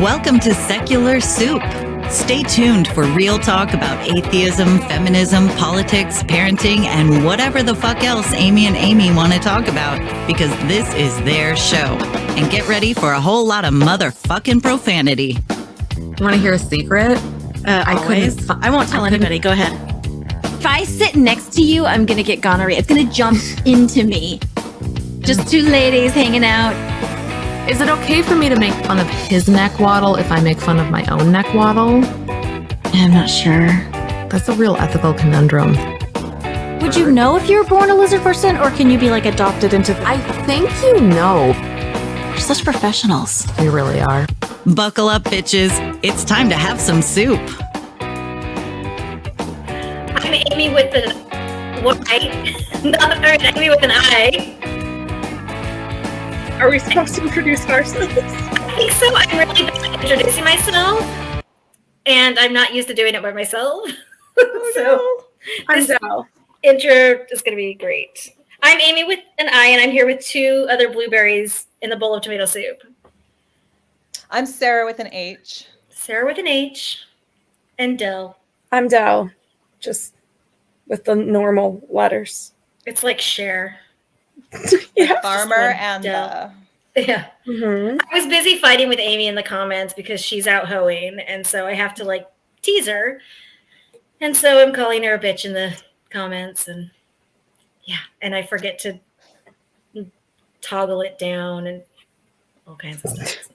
Welcome to Secular Soup. Stay tuned for real talk about atheism, feminism, politics, parenting, and whatever the fuck else Amy and Amy want to talk about, because this is their show. And get ready for a whole lot of motherfucking profanity. Want to hear a secret? I won't tell anybody. Go ahead. If I sit next to you, I'm going to get gonorrhea. It's going to jump into me. Just two ladies hanging out. Is it okay for me to make fun of his neck waddle if I make fun of my own neck waddle? I'm not sure. That's a real ethical conundrum. Would you know if you were born a lizard person, or can you be like adopted into the... I think you know. We're such professionals. We really are. Buckle up, bitches. It's time to have some soup. I'm Amy with an Amy with an I. Are we supposed to introduce ourselves? I think so. I'm really bad at introducing myself, and I'm not used to doing it by myself. I'm Dell. Intro is going to be great. I'm Amy with an I, and I'm here with two other blueberries in the bowl of tomato soup. I'm Sarah with an H. Sarah with an H, and Dell. I'm Dell, just with the normal letters. It's like Cher. Yeah. Farmer and Dell. Yeah. Mm-hmm. I was busy fighting with Amy in the comments because she's out hoeing, and so I have to like tease her. And so I'm calling her a bitch in the comments, and yeah, and I forget to toggle it down and all kinds of stuff.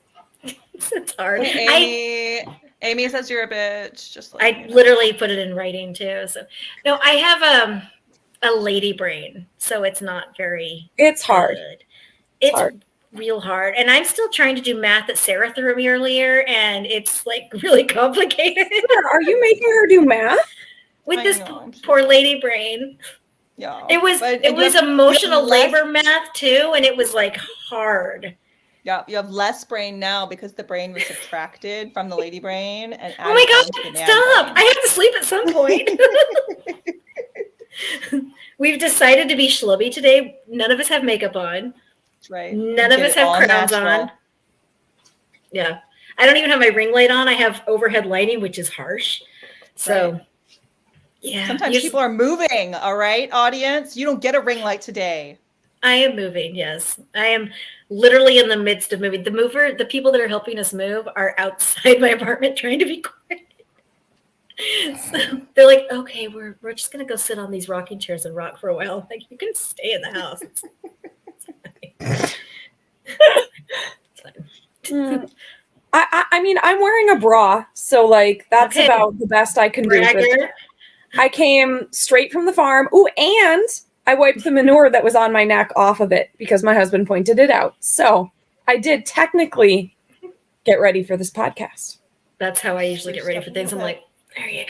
It's hard. Amy says you're a bitch. Just like I literally put it in writing too. So no, I have a lady brain, so it's not very. It's hard. Good. It's hard. Real hard, and I'm still trying to do math that Sarah threw me earlier, and it's like really complicated. Are you making her do math? With this poor lady brain? Yeah, it was emotional labor math too, and it was like hard. Yeah, you have less brain now because the brain was subtracted from the lady brain. And oh my gosh, stop! I have to sleep at some point. We've decided to be Shlubby today. None of us have makeup on. That's right. None of us have crowns on. Yeah. I don't even have my ring light on. I have overhead lighting, which is harsh. So, yeah. Sometimes people are moving, all right, audience? You don't get a ring light today. I am moving, yes. I am literally in the midst of moving. The people that are helping us move are outside my apartment trying to be quiet. So they're like, okay, we're just gonna go sit on these rocking chairs and rock for a while. Like, you can stay in the house. It's fine. I mean, I'm wearing a bra, so like that's about the best I can do. I came straight from the farm. Ooh, and I wiped the manure that was on my neck off of it because my husband pointed it out. So I did technically get ready for this podcast. That's how I usually get ready for things. I'm like, there you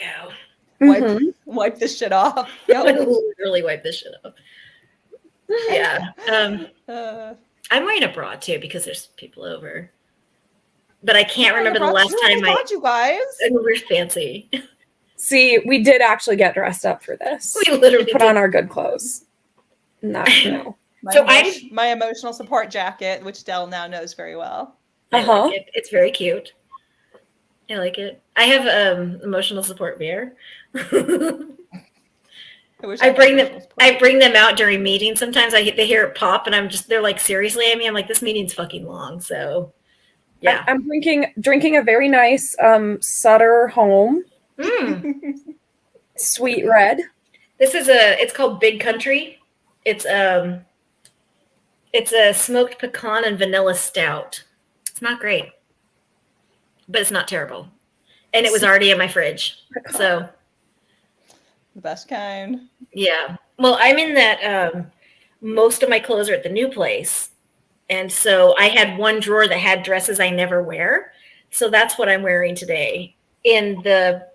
go. Wipe this shit off. Literally wipe this shit off. Yeah. I'm wearing a bra too because there's people over. But I can't remember the last time you guys. We're fancy. See, we did actually get dressed up for this. We literally put on our good clothes. No. My emotional support jacket, which Dell now knows very well. I like it. It's very cute. I like it. I have emotional support beer. I bring them out during meetings. Sometimes they hear it pop, and they're like, seriously, Amy? I'm like, this meeting's fucking long. So, yeah. I'm drinking a very nice Sutter Home Sweet Red. It's called Big Country. It's a smoked pecan and vanilla stout. It's not great, but it's not terrible. And it was already in my fridge. So the best kind. Yeah. Well, I'm in that most of my clothes are at the new place. And so I had one drawer that had dresses I never wear. So that's what I'm wearing today, in the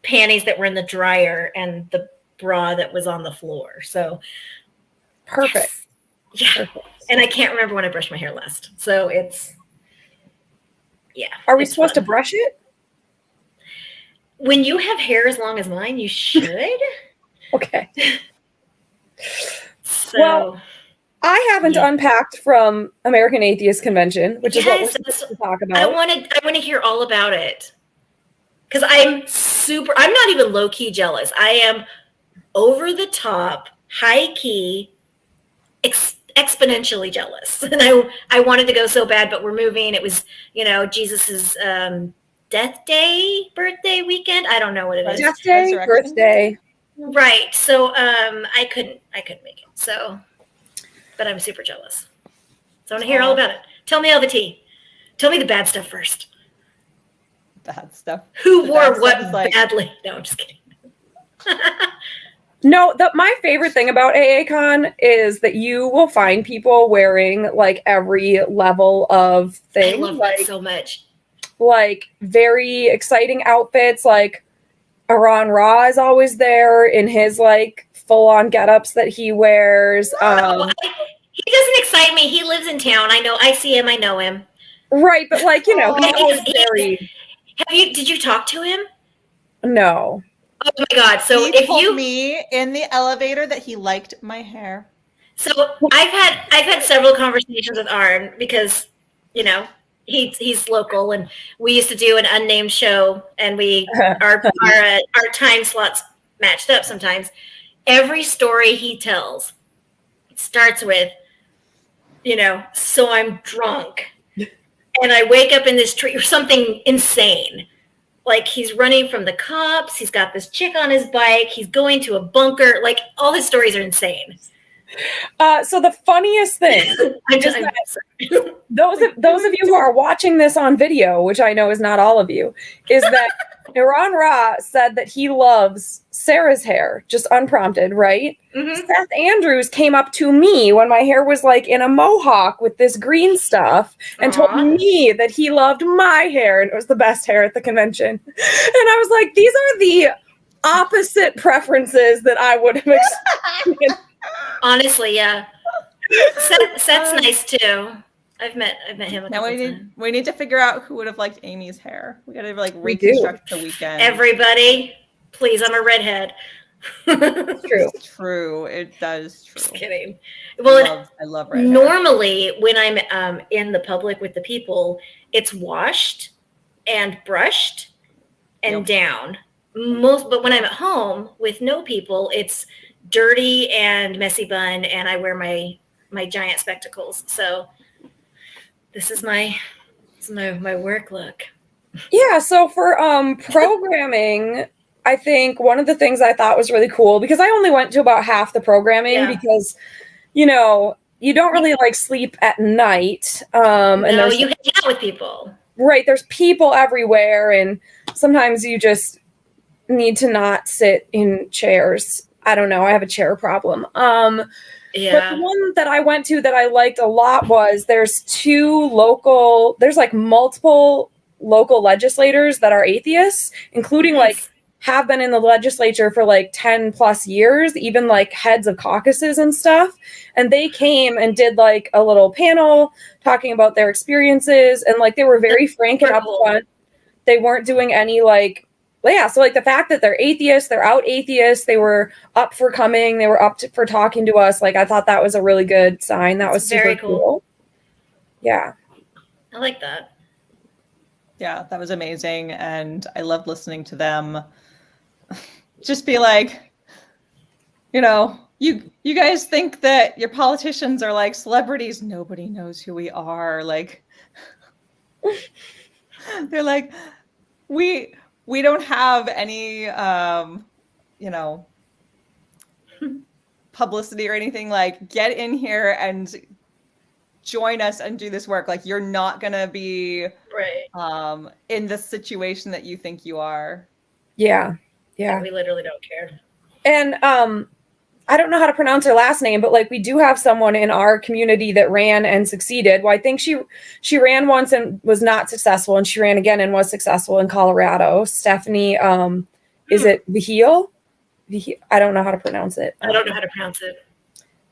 panties that were in the dryer and the bra that was on the floor. So perfect. Yes. Yeah. Perfect. And I can't remember when I brushed my hair last. So Are we supposed to brush it? When you have hair as long as mine, you should. Okay. So I haven't unpacked from American Atheist Convention, which is what we're supposed to talk about. I want to hear all about it. Because I'm not even low-key jealous. I am over the top, high-key, exponentially jealous. And I wanted to go so bad, but we're moving. It was, Jesus's death day, birthday weekend. I don't know what it is. Death day, birthday. Right. So I couldn't make it. So, but I'm super jealous. So I want to hear all about it. Tell me all the tea. Tell me the bad stuff first. Bad stuff. Who wore what badly? No, I'm just kidding. No, my favorite thing about AACon is that you will find people wearing like every level of thing. I love that so much. Like very exciting outfits. Like Aaron Ra is always there in his like full-on getups that he wears. He doesn't excite me. He lives in town. I know. I see him. I know him. Right, but like he's always very. Did you talk to him? No. Oh my God! So he told me in the elevator that he liked my hair. So I've had several conversations with Arn because he's local and we used to do an unnamed show and our time slots matched up sometimes. Every story he tells starts with, so I'm drunk and I wake up in this tree or something insane. Like he's running from the cops. He's got this chick on his bike. He's going to a bunker. Like all his stories are insane. So the funniest thing is those of you who are watching this on video, which I know is not all of you, is that Aaron Ra said that he loves Sarah's hair, just unprompted, right? Mm-hmm. Seth Andrews came up to me when my hair was like in a mohawk with this green stuff and told me that he loved my hair and it was the best hair at the convention. And I was like, these are the opposite preferences that I would have experienced. Honestly, yeah. Seth's nice too. I've met him. Now we need to figure out who would have liked Amy's hair. We got to reconstruct the weekend. Everybody, please. I'm a redhead. True. It's true. It does. True. Just kidding. Well, I love redhead. Normally, when I'm in the public with the people, it's washed and brushed and down. But when I'm at home with no people, it's dirty and messy bun, and I wear my giant spectacles. So this is my work look. Yeah. So for programming, I think one of the things I thought was really cool because I only went to about half the programming because you don't really like sleep at night. And no, you hang out with people. Right. There's people everywhere, and sometimes you just need to not sit in chairs. I don't know. I have a chair problem. But the one that I went to that I liked a lot was there's like multiple local legislators that are atheists, including like have been in the legislature for like 10 plus years, even like heads of caucuses and stuff. And they came and did like a little panel talking about their experiences. And like, they were very frank and upfront. They weren't doing any so like the fact that they're atheists, they're out atheists, they were up for coming, they were for talking to us. Like, I thought that was a really good sign. That was super very cool. Yeah. I like that. Yeah, that was amazing. And I loved listening to them just be like, you guys think that your politicians are like celebrities. Nobody knows who we are. Like, they're like, we don't have any, publicity or anything. Like, get in here and join us and do this work. Like, you're not going to be in the situation that you think you are. Yeah. Yeah. We literally don't care. And I don't know how to pronounce her last name, but like we do have someone in our community that ran and succeeded. Well, I think she ran once and was not successful, and she ran again and was successful in Colorado. Stephanie, is it Vihil? I don't know how to pronounce it. I don't know how to pronounce it.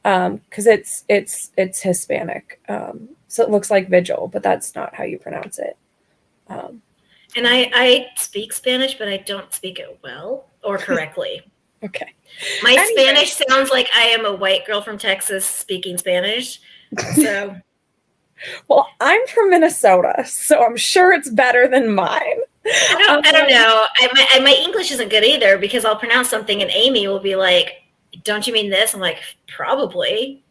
Because it's Hispanic. So it looks like Vigil, but that's not how you pronounce it. And I speak Spanish, but I don't speak it well or correctly. Okay. My Spanish sounds like I am a white girl from Texas speaking Spanish. So, well, I'm from Minnesota, so I'm sure it's better than mine. I don't know. My English isn't good either because I'll pronounce something and Amy will be like, "Don't you mean this?" I'm like, "Probably."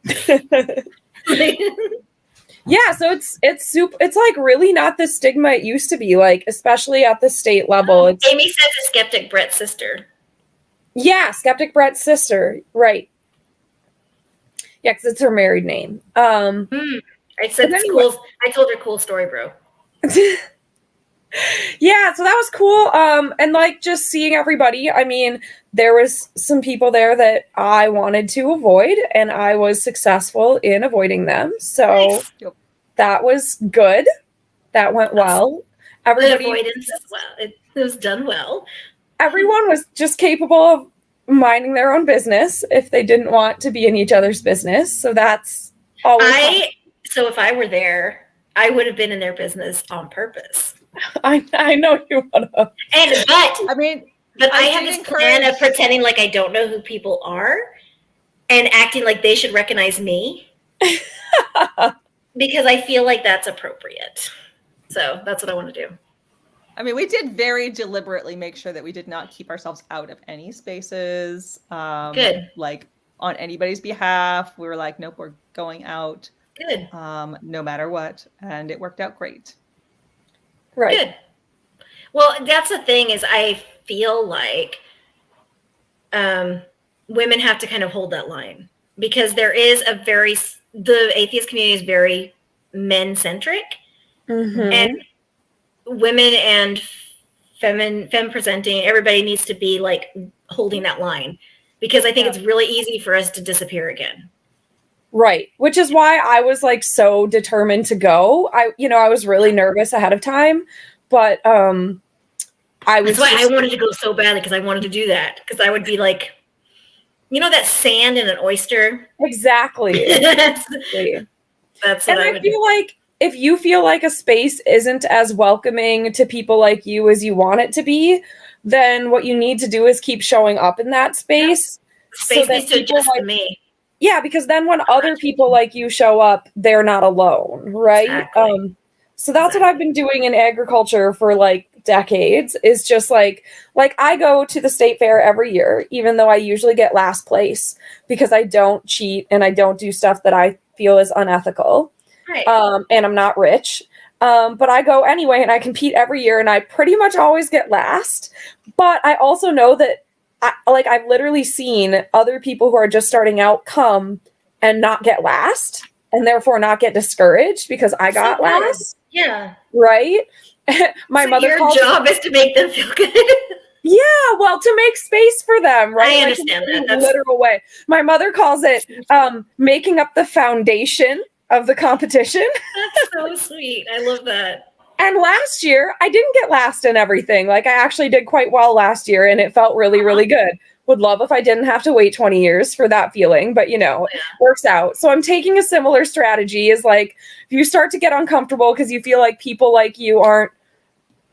Yeah, so it's like really not the stigma it used to be, like especially at the state level. Amy says a skeptic Brett's sister. Yeah, skeptic Brett's sister, right? Yeah, because it's her married name. I said it's anyway. cool. I told her cool story, bro. Yeah, so that was cool. And like just seeing everybody. I mean, there was some people there that I wanted to avoid, and I was successful in avoiding them. So that was good. That went well. Everybody, avoidance as well. It was done well. Everyone was just capable of minding their own business if they didn't want to be in each other's business. So that's always. So if I were there, I would have been in their business on purpose. I know you would have. But I have this plan of pretending like I don't know who people are and acting like they should recognize me because I feel like that's appropriate. So that's what I want to do. I mean, we did very deliberately make sure that we did not keep ourselves out of any spaces. Good. Like on anybody's behalf. We were like, nope, we're going out. Good. No matter what. And it worked out great. Right. Good. Well, that's the thing is I feel like women have to kind of hold that line because there is the atheist community is very men-centric. Mm-hmm. And women and femme presenting, everybody needs to be like holding that line because I think it's really easy for us to disappear again. Right. Which is why I was like so determined to go. I was really nervous ahead of time, but That's why I wanted to go so badly because I wanted to do that because I would be like, that sand in an oyster. Exactly. That's what I would feel like if you feel like a space isn't as welcoming to people like you as you want it to be, then what you need to do is keep showing up in that space. Space needs to adjust to me. Yeah, because then when other people like you show up, they're not alone, right? Exactly. So that's what I've been doing in agriculture for like decades, is just like I go to the state fair every year, even though I usually get last place because I don't cheat and I don't do stuff that I feel is unethical. Right. And I'm not rich. But I go anyway and I compete every year and I pretty much always get last. But I also know that I've literally seen other people who are just starting out come and not get last and therefore not get discouraged because I got last. Yeah. Right? Your job is to make them feel good. Yeah, well, to make space for them, right? I understand that. That's literal way. My mother calls it making up the foundation of the competition. That's so sweet. I love that. And last year, I didn't get last in everything. Like, I actually did quite well last year, and it felt really, really good. Would love if I didn't have to wait 20 years for that feeling, but, works out. So I'm taking a similar strategy is like, if you start to get uncomfortable because you feel like people like you aren't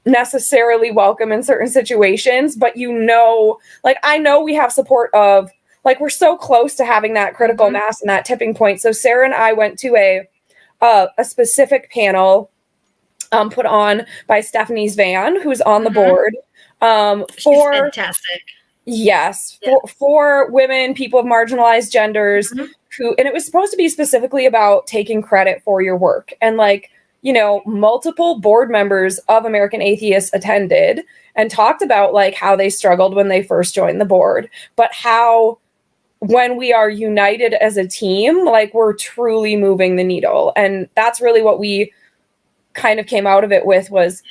necessarily welcome in certain situations, but I know we have support of, like, we're so close to having that critical mass and that tipping point. So Sarah and I went to a specific panel put on by Stephanie's Van, who's on the board. She's fantastic. Yes, for women, people of marginalized genders, and it was supposed to be specifically about taking credit for your work. And multiple board members of American Atheists attended and talked about like how they struggled when they first joined the board, but how when we are united as a team, like we're truly moving the needle. And that's really what we kind of came out of it with was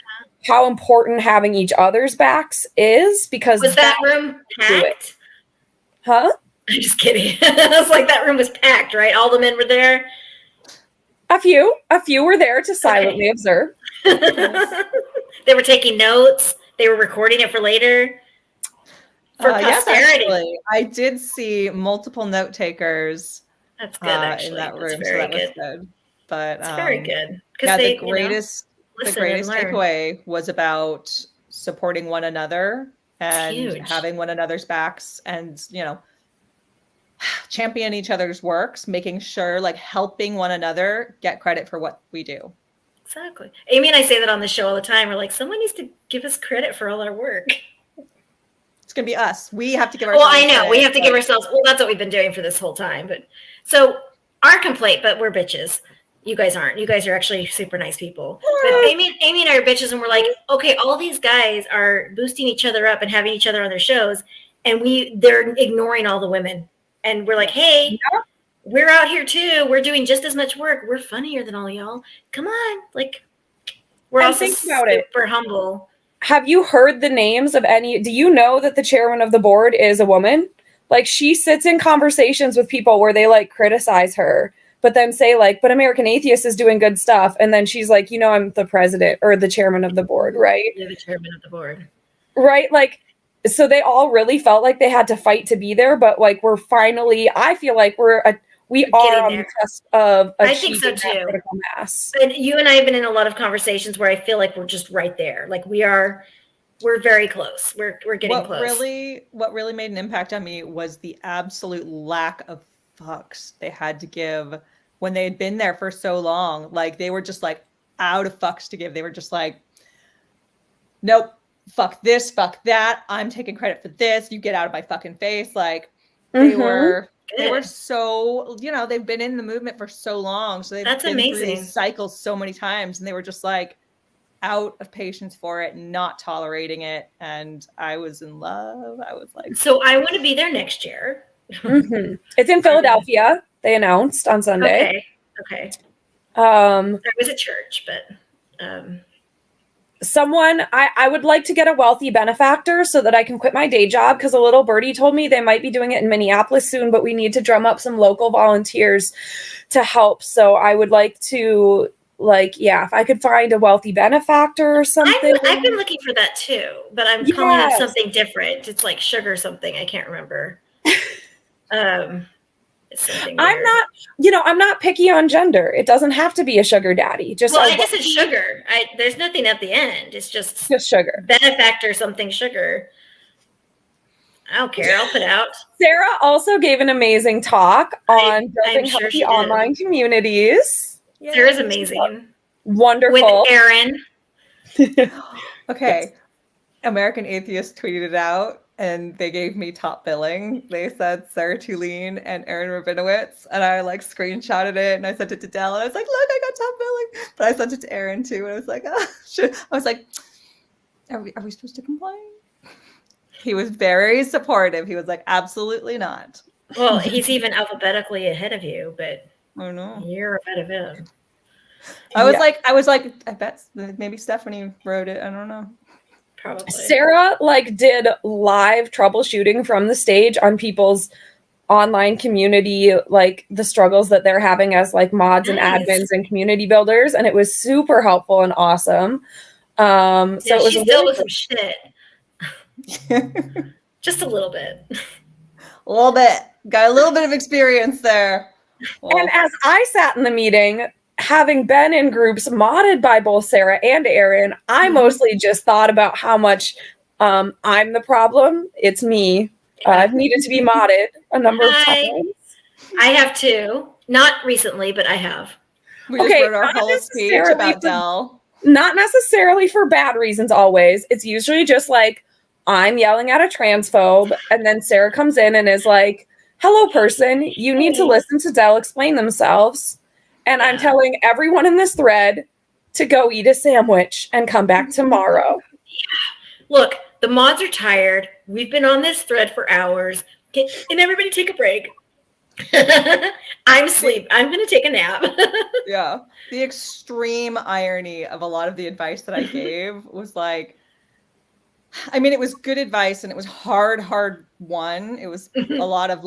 how important having each other's backs is, because was that room packed? Huh? I'm just kidding. I was like, that room was packed, right? All the men were there. A few were there to silently observe. They were taking notes. They were recording it for later. For posterity. Yes, actually, I did see multiple note takers. That's good, actually. In that room, that's very so that was good. But it's very good. The greatest takeaway was about supporting one another and having one another's backs and, you know, champion each other's works, making sure like helping one another get credit for what we do. Exactly. Amy and I say that on the show all the time. We're like, someone needs to give us credit for all our work. It's going to be us. We have to give ourselves Well, I know. credit, we have to give ourselves, well, that's what we've been doing for this whole time. But so our complaint, but we're bitches. You guys aren't. You guys are actually super nice people. But Amy and I are bitches, and we're like, okay, all these guys are boosting each other up and having each other on their shows, and they're ignoring all the women. And we're like, hey, we're out here too. We're doing just as much work. We're funnier than all y'all. Come on. Like, we're also super humble. Have you heard the names of any? Do you know that the chairman of the board is a woman? Like, she sits in conversations with people where they like criticize her, but then say like, but American Atheist is doing good stuff. And then she's like, you know, I'm the president or the chairman of the board, right? You're the chairman of the board. Right. Like, so they all really felt like they had to fight to be there. But like, we're finally, I feel like we are on the cusp of achieving that critical mass. And you and I have been in a lot of conversations where I feel like we're just right there. Like we're very close. We're getting close. What really made an impact on me was the absolute lack of fucks they had to give when they had been there for so long. Like they were just like out of fucks to give. They were just like, nope, fuck this, fuck that. I'm taking credit for this. You get out of my fucking face. Like they were so, you know, they've been in the movement for so long. So they've been through these cycles so many times, and they were just like out of patience for it, not tolerating it. And I was in love. I was like, so I want to be there next year. It's in Philadelphia. They announced on Sunday. Okay. There was a church, but I would like to get a wealthy benefactor so that I can quit my day job, because a little birdie told me they might be doing it in Minneapolis soon, but we need to drum up some local volunteers to help. So I would like to, if I could find a wealthy benefactor or something. I've been looking for that too, but I'm calling it something different. It's like sugar something. I can't remember. It's something weird. I'm not picky on gender. It doesn't have to be a sugar daddy. I guess it's sugar. There's nothing at the end. It's just sugar. Benefactor something sugar. I don't care. I'll put out. Sarah also gave an amazing talk on building healthy online communities. Yay. Sarah's amazing. Wonderful. With Aaron. Okay. American Atheist tweeted it out, and they gave me top billing. They said Sarah Tulene and Aaron Rabinowitz, and I like screenshotted it and I sent it to Dell, and I was like, look, I got top billing. But I sent it to Aaron too, and I was like, oh shit. I was like, are we supposed to complain? He was very supportive. He was like, absolutely not. Well, he's even alphabetically ahead of you, but I know you're ahead of him. I was like, I bet maybe Stephanie wrote it. I don't know. Probably. Sarah did live troubleshooting from the stage on people's online community, the struggles that they're having as mods and admins and community builders, and it was super helpful and awesome. So it was she still was some shit. Just a little bit. A little bit. Got a little bit of experience there. Well. And as I sat in the meeting, having been in groups modded by both Sarah and Aaron, I mostly just thought about how much I'm the problem. It's me. I've needed to be modded a number of times. I have too. Not recently, but I have. We just wrote our whole speech about Dell. Not necessarily for bad reasons always. It's usually just I'm yelling at a transphobe, and then Sarah comes in and is like, hello, person, you need to listen to Dell explain themselves. And I'm telling everyone in this thread to go eat a sandwich and come back tomorrow. Yeah. Look, the mods are tired. We've been on this thread for hours. Can everybody take a break? I'm asleep. I'm going to take a nap. Yeah. The extreme irony of a lot of the advice that I gave was it was good advice, and it was hard won. It was a lot of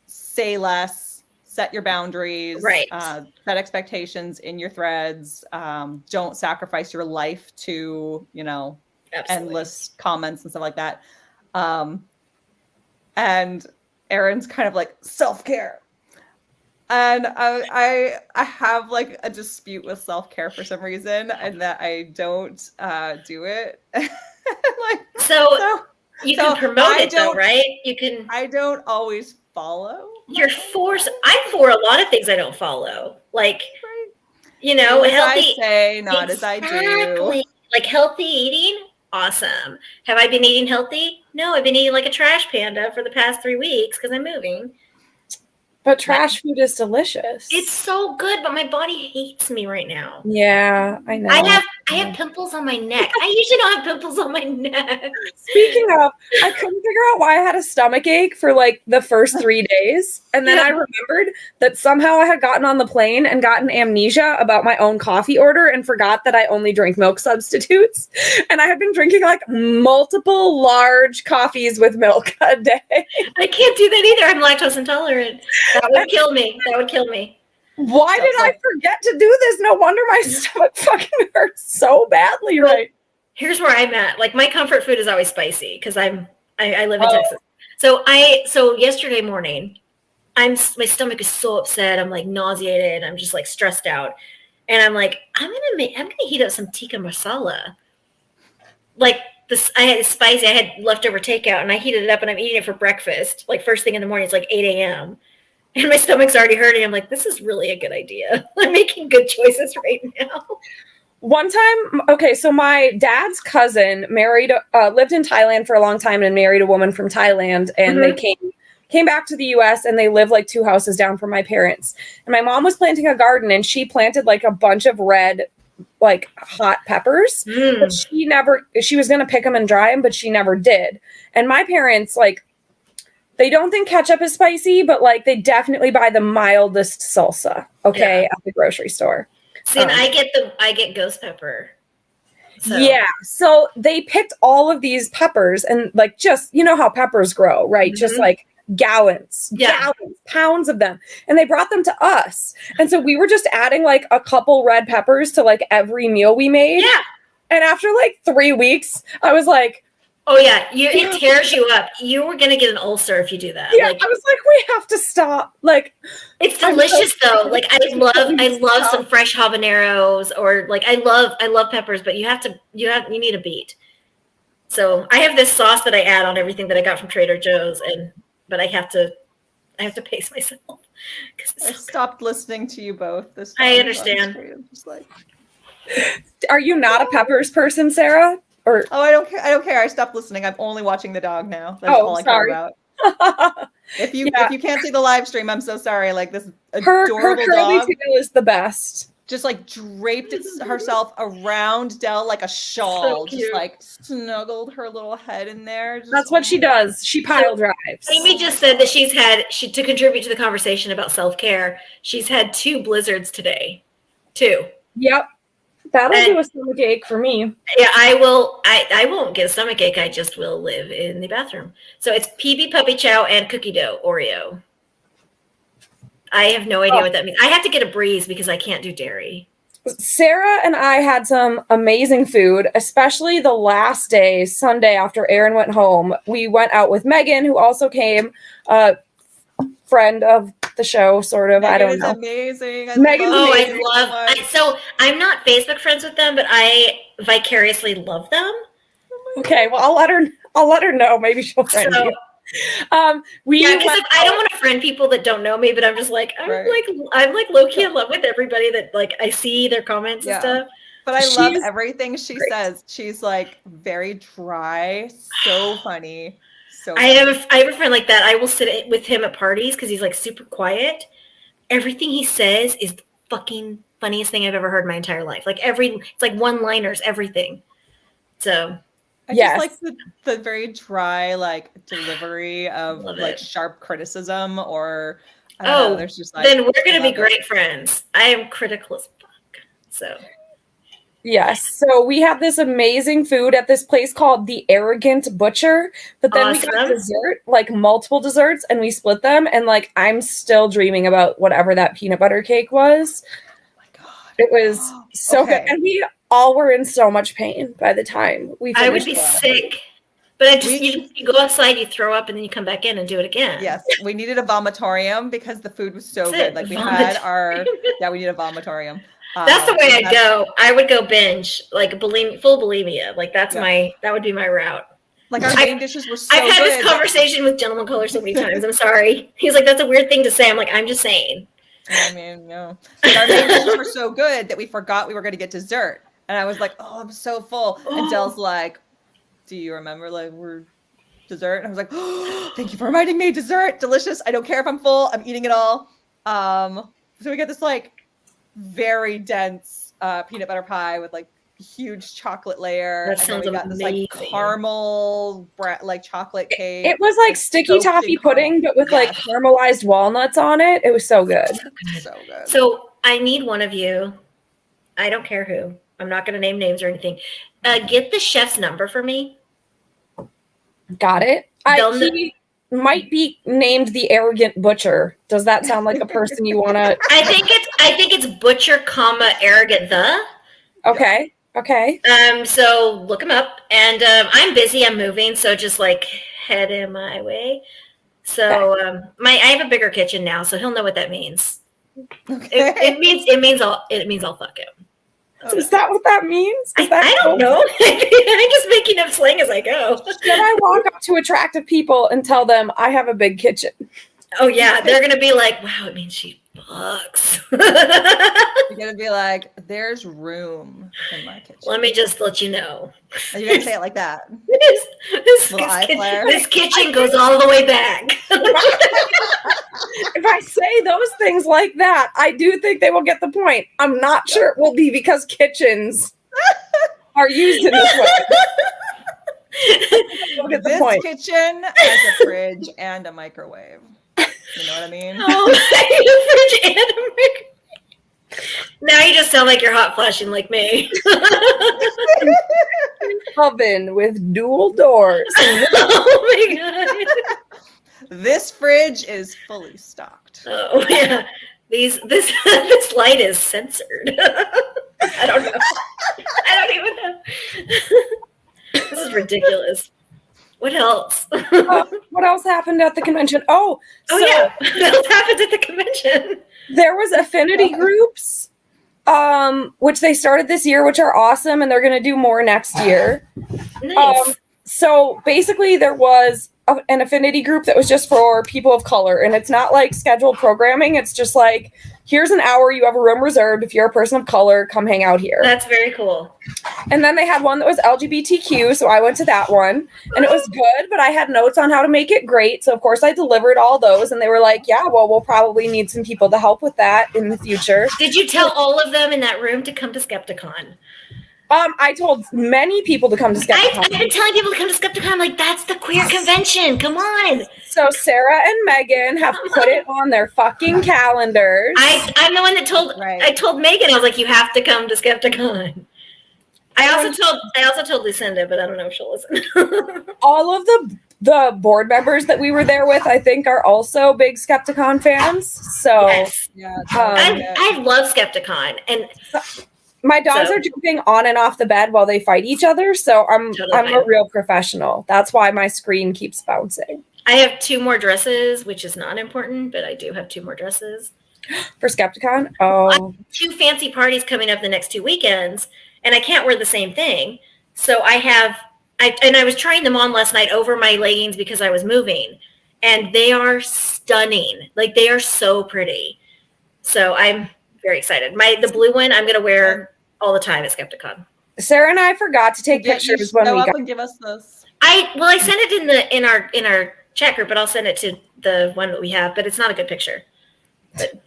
say less, set your boundaries, right? Set expectations in your threads. Don't sacrifice your life to, endless comments and stuff like that. And Aaron's kind of self-care. And I have a dispute with self-care for some reason, and that I don't do it. You can promote it though, right? You can. I don't always follow. You're forced. I'm for a lot of things I don't follow, like Do as healthy. I say, not as I do. Like healthy eating, awesome. Have I been eating healthy? No, I've been eating like a trash panda for the past 3 weeks because I'm moving. But trash food is delicious. It's so good, but my body hates me right now. Yeah, I know. I have pimples on my neck. I usually don't have pimples on my neck. Speaking of, I couldn't figure out why I had a stomach ache for like the first 3 days. And then I remembered that somehow I had gotten on the plane and gotten amnesia about my own coffee order and forgot that I only drink milk substitutes. And I had been drinking like multiple large coffees with milk a day. I can't do that either. I'm lactose intolerant. That would kill me. That would kill me. Why did I forget to do this? No wonder my stomach fucking hurts so badly, right? Here's where I'm at. Like my comfort food is always spicy because I live in Texas. So yesterday morning, my stomach is so upset. I'm like nauseated. I'm just like stressed out, and I'm like, I'm gonna heat up some tikka masala. Like this, I had spicy. I had leftover takeout, and I heated it up, and I'm eating it for breakfast. Like first thing in the morning, it's like 8 a.m. And my stomach's already hurting. I'm like, this is really a good idea. I'm making good choices right now. One time, so my dad's cousin lived in Thailand for a long time and married a woman from Thailand. And they came back to the U.S. and they lived like 2 houses down from my parents. And my mom was planting a garden and she planted like a bunch of red, like hot peppers. But she was going to pick them and dry them, but she never did. And my parents, like, they don't think ketchup is spicy, but like they definitely buy the mildest salsa, at the grocery store. See, and I get ghost pepper. So. Yeah, so they picked all of these peppers and like just, you know how peppers grow, right? Just like gallons, pounds of them. And they brought them to us. And so we were just adding like a couple red peppers to like every meal we made. Yeah. And after like 3 weeks, I was like, oh yeah, it tears you up. You were gonna get an ulcer if you do that. Yeah, like, I was like, we have to stop. Like, it's delicious though. Like I love some fresh habaneros or like I love peppers, but you need a beet. So I have this sauce that I add on everything that I got from Trader Joe's, but I have to pace myself. I stopped listening to you both. This time I understand. Just like, are you not a peppers person, Sarah? Or I don't care. I stopped listening. I'm only watching the dog now. That's all I care about. If you can't see the live stream, I'm so sorry. Like this adorable her curly dog tail is the best. Just like draped herself around Dell like a shawl, just like snuggled her little head in there. That's what she does. She pile drives. Amy just said that to contribute to the conversation about self-care, she's had 2 blizzards today. 2. Yep. That'll do a stomach ache for me. Yeah, I won't get a stomach ache. I just will live in the bathroom. So it's PB puppy chow and cookie dough Oreo. I have no idea what that means. I have to get a breeze because I can't do dairy. Sarah and I had some amazing food, especially the last day, Sunday, after Aaron went home. We went out with Megan, who also came, friend of the show, sort of. I don't know. Amazing. So I'm not Facebook friends with them, but I vicariously love them. Okay, well, I'll let her know. Maybe she'll friend you. Because I don't want to friend people that don't know me, but I'm just like I'm like low key in love with everybody that like I see their comments and stuff. But I love everything she says. She's like very dry, so funny. So I have a friend like that. I will sit with him at parties because he's like super quiet. Everything he says is the fucking funniest thing I've ever heard in my entire life. Like it's like one-liners, everything. So I just like the very dry like delivery of like sharp criticism or I don't know, there's just like then we're gonna be great friends. I am critical as fuck. So yes. So we have this amazing food at this place called the Arrogant Butcher, but then we got dessert, like multiple desserts, and we split them. And like, I'm still dreaming about whatever that peanut butter cake was. Oh my God. It was so good. And we all were in so much pain by the time we finished. I would be sick. But you go outside, you throw up, and then you come back in and do it again. Yes, we needed a vomitorium because the food was so good. Like we need a vomitorium. That's the way I'd go. I would go binge, like full bulimia. Like that would be my route. Like our main dishes were so I've had good. this conversation with Gentleman Caller so many times. I'm sorry. He's like, that's a weird thing to say. I'm like, I'm just saying. I mean, no. Like our main dishes were so good that we forgot we were going to get dessert. And I was like, oh, I'm so full. And Dell's like, do you remember like we're dessert? And I was like, oh, thank you for reminding me. Dessert, delicious. I don't care if I'm full. I'm eating it all. So we got this like very dense peanut butter pie with like huge chocolate layer. That and then sounds we got this like caramel like chocolate cake. It was like sticky toffee pudding, but with like caramelized walnuts on it. It was so good. So good. So I need one of you. I don't care who. I'm not going to name names or anything. Get the chef's number for me. Got it. He might be named the Arrogant Butcher. Does that sound like a person you want to? I think it's Butcher, Arrogant the. Okay. Okay. So look him up, and I'm busy. I'm moving, so just like head in my way. So I have a bigger kitchen now, so he'll know what that means. Okay. It means I'll fuck him. Is that what that means? I don't know. I'm just making up slang as I go. Should I walk up to attractive people and tell them I have a big kitchen? Oh yeah, they're gonna be like, "Wow, it means she fucks." You're gonna be like, "There's room in my kitchen." Let me just let you know. Are you gonna say it like that? This kitchen goes all the way back. If I say those things like that, I do think they will get the point. I'm not sure it will be because kitchens are used in this way. We'll get the This point. kitchen has a fridge and a microwave. You know what I mean? Oh, a fridge and a microwave. Now you just sound like you're hot flashing like me. Oven with dual doors. Oh my god. This fridge is fully stocked. Oh yeah. This light is censored. I don't know. I don't even know. This is ridiculous. What else? What else happened at the convention? Oh yeah. What else happened at the convention? There was affinity groups, which they started this year, which are awesome, and they're going to do more next year. Nice. So basically, there was an affinity group that was just for people of color, and it's not like scheduled programming. It's just like, here's an hour, you have a room reserved. If you're a person of color, come hang out here. That's very cool. And then they had one that was LGBTQ, so I went to that one, and it was good, but I had notes on how to make it great. So of course I delivered all those, and they were like, yeah, well, we'll probably need some people to help with that in the future. Did you tell all of them in that room to come to Skepticon? I told many people to come to Skepticon. I've been telling people to come to Skepticon. I'm like, that's the queer convention. Come on. So Sarah and Megan have put it on their fucking calendars. I'm the one that told. Right. I told Megan. I was like, you have to come to Skepticon. I also told Lucinda, but I don't know if she'll listen. All of the board members that we were there with, I think, are also big Skepticon fans. So yes. I love Skepticon, and my dogs are jumping on and off the bed while they fight each other. So I'm a real professional. That's why my screen keeps bouncing. I have 2 more dresses, which is not important, but I do have 2 more dresses for Skepticon. Oh, I have 2 fancy parties coming up the next 2 weekends, and I can't wear the same thing. So I was trying them on last night over my leggings because I was moving, and they are stunning. Like, they are so pretty. So I'm very excited. The blue one I'm going to wear all the time at Skepticon. Sarah and I forgot to take pictures when we got. And give us this. I sent it in our chat group, but I'll send it to the one that we have. But it's not a good picture. But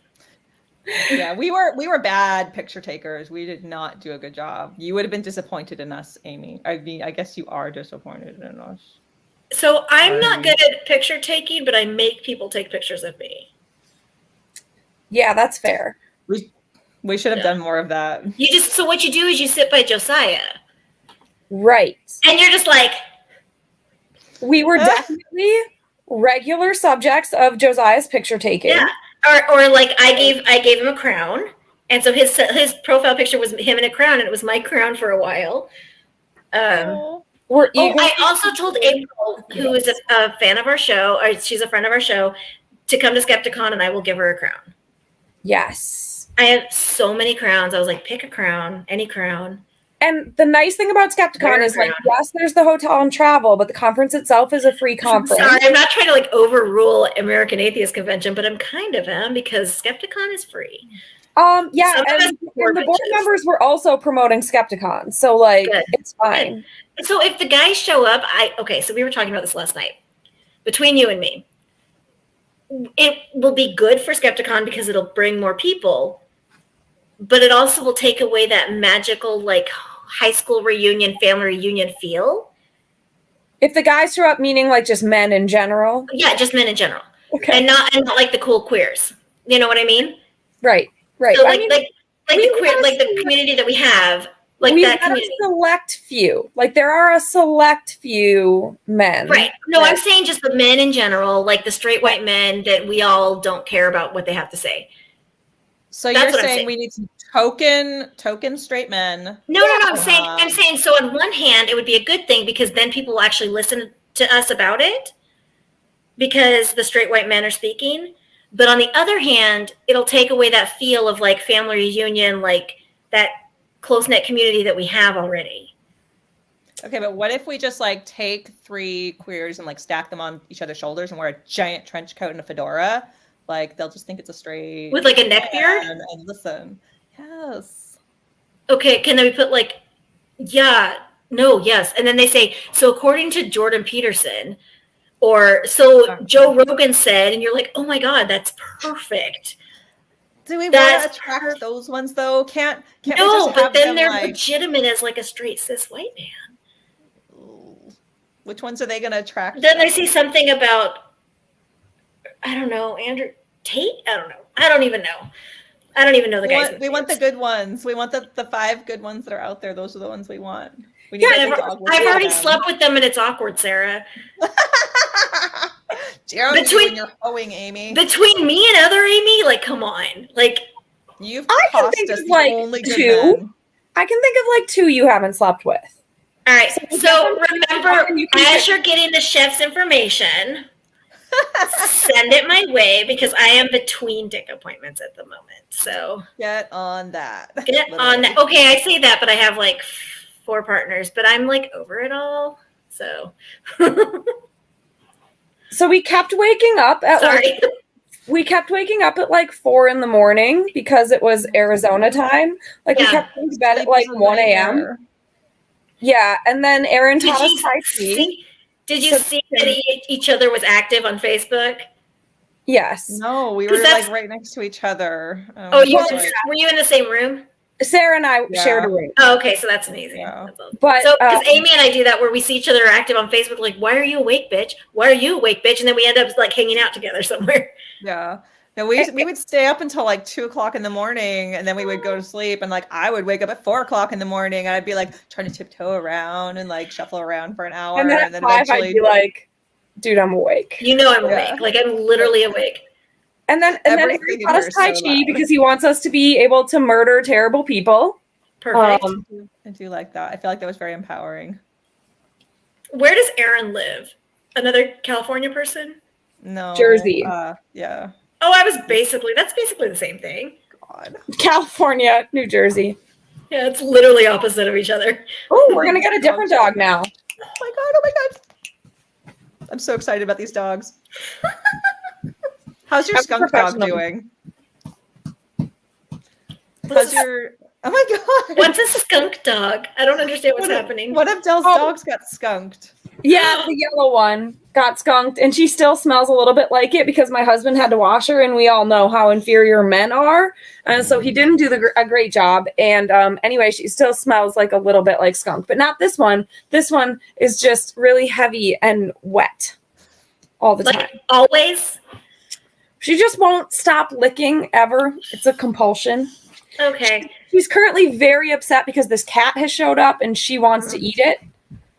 yeah, we were bad picture takers. We did not do a good job. You would have been disappointed in us, Amy. I mean, I guess you are disappointed in us. So I'm not good at picture taking, but I make people take pictures of me. Yeah, that's fair. We should have done more of that. So what you do is you sit by Josiah. Right. And you're just like. We were definitely regular subjects of Josiah's picture taking. Yeah. Or like I gave him a crown. And so his profile picture was him in a crown, and it was my crown for a while. I also told April, who is a fan of our show, or she's a friend of our show, to come to Skepticon, and I will give her a crown. Yes. I have so many crowns. I was like, pick a crown, any crown. And the nice thing about Skepticon is, like, yes, there's the hotel and travel, but the conference itself is a free conference. Sorry, I'm not trying to, like, overrule American Atheist Convention, but I'm kind of because Skepticon is free. Yeah, and the board members were also promoting Skepticon, so, like, it's fine. Good. So if the guys show up, so we were talking about this last night. Between you and me, it will be good for Skepticon because it'll bring more people, but it also will take away that magical, like, high school reunion, family reunion feel. If the guys show up, meaning like just men in general? Yeah, just men in general. Okay. And not like the cool queers. You know what I mean? Right. So like the queer, like the community that we have, like we've that got community. a select few. Like there are a select few men. Right. No, I'm saying just the men in general, like the straight white men that we all don't care about what they have to say. So that's you're saying we need some token straight men. No. I'm saying. So on one hand, it would be a good thing because then people will actually listen to us about it because the straight white men are speaking. But on the other hand, it'll take away that feel of like family reunion, like that close-knit community that we have already. Okay, but what if we just like take 3 queers and like stack them on each other's shoulders and wear a giant trench coat and a fedora? Like they'll just think it's a straight with like a neck beard. And listen, yes. Okay, can we put like, yes, and then they say so according to Jordan Peterson, or so Joe Rogan said, and you're like, oh my god, that's perfect. Do we want to attract those ones though? Can't no, we just but then they're like... legitimate as like a straight cis white man. Which ones are they going to attract? Then I see something about, I don't know, Andrew Tate? I don't know. I don't even know the guys. We want the good ones. We want the 5 good ones that are out there. Those are the ones we want. I've already slept with them and it's awkward, Sarah. Between your hoeing, Amy. Between me and other Amy, like, come on. Like, I can think of like 2. I can think of like 2 you haven't slept with. All right. So remember, as you're getting the chef's information, send it my way because I am between dick appointments at the moment. So get on that. Okay, I say that, but I have like 4 partners, but I'm like over it all. So So we kept waking up at like 4 a.m. because it was Arizona time. Like we kept going to bed at like 1 a.m. Yeah, and then Aaron taught us Tai Chi. Did you see that each other was active on Facebook? Yes. No, we were like right next to each other. Were you in the same room? Sarah and I shared a room. Oh, okay, so that's amazing. Yeah. That's awesome. But because Amy and I do that where we see each other active on Facebook, like, why are you awake, bitch? Why are you awake, bitch? And then we end up like hanging out together somewhere. Yeah. No, we would stay up until like 2:00 in the morning, and then we would go to sleep. And like I would wake up at 4:00 in the morning, and I'd be like trying to tiptoe around and like shuffle around for an hour, and then eventually I'd be like, "Dude, I'm awake." You know, I'm awake. Like I'm literally awake. And then Aaron taught us Tai Chi because he wants us to be able to murder terrible people. Perfect. I do like that. I feel like that was very empowering. Where does Aaron live? Another California person? No. Jersey. Yeah. Oh, that's basically the same thing. God. California, New Jersey. Yeah, it's literally opposite of each other. Oh, we're gonna get a different dog now. Oh my god. I'm so excited about these dogs. How's your skunk dog doing? Oh my god. What's a skunk dog? I don't understand what's happening. One of Dell's dogs got skunked. Yeah, the yellow one got skunked, and she still smells a little bit like it because my husband had to wash her, and we all know how inferior men are. And so he didn't do a great job. And anyway, she still smells like a little bit like skunk, but not this one. This one is just really heavy and wet all the time. Always? She just won't stop licking ever. It's a compulsion. Okay. She's currently very upset because this cat has showed up and she wants to eat it.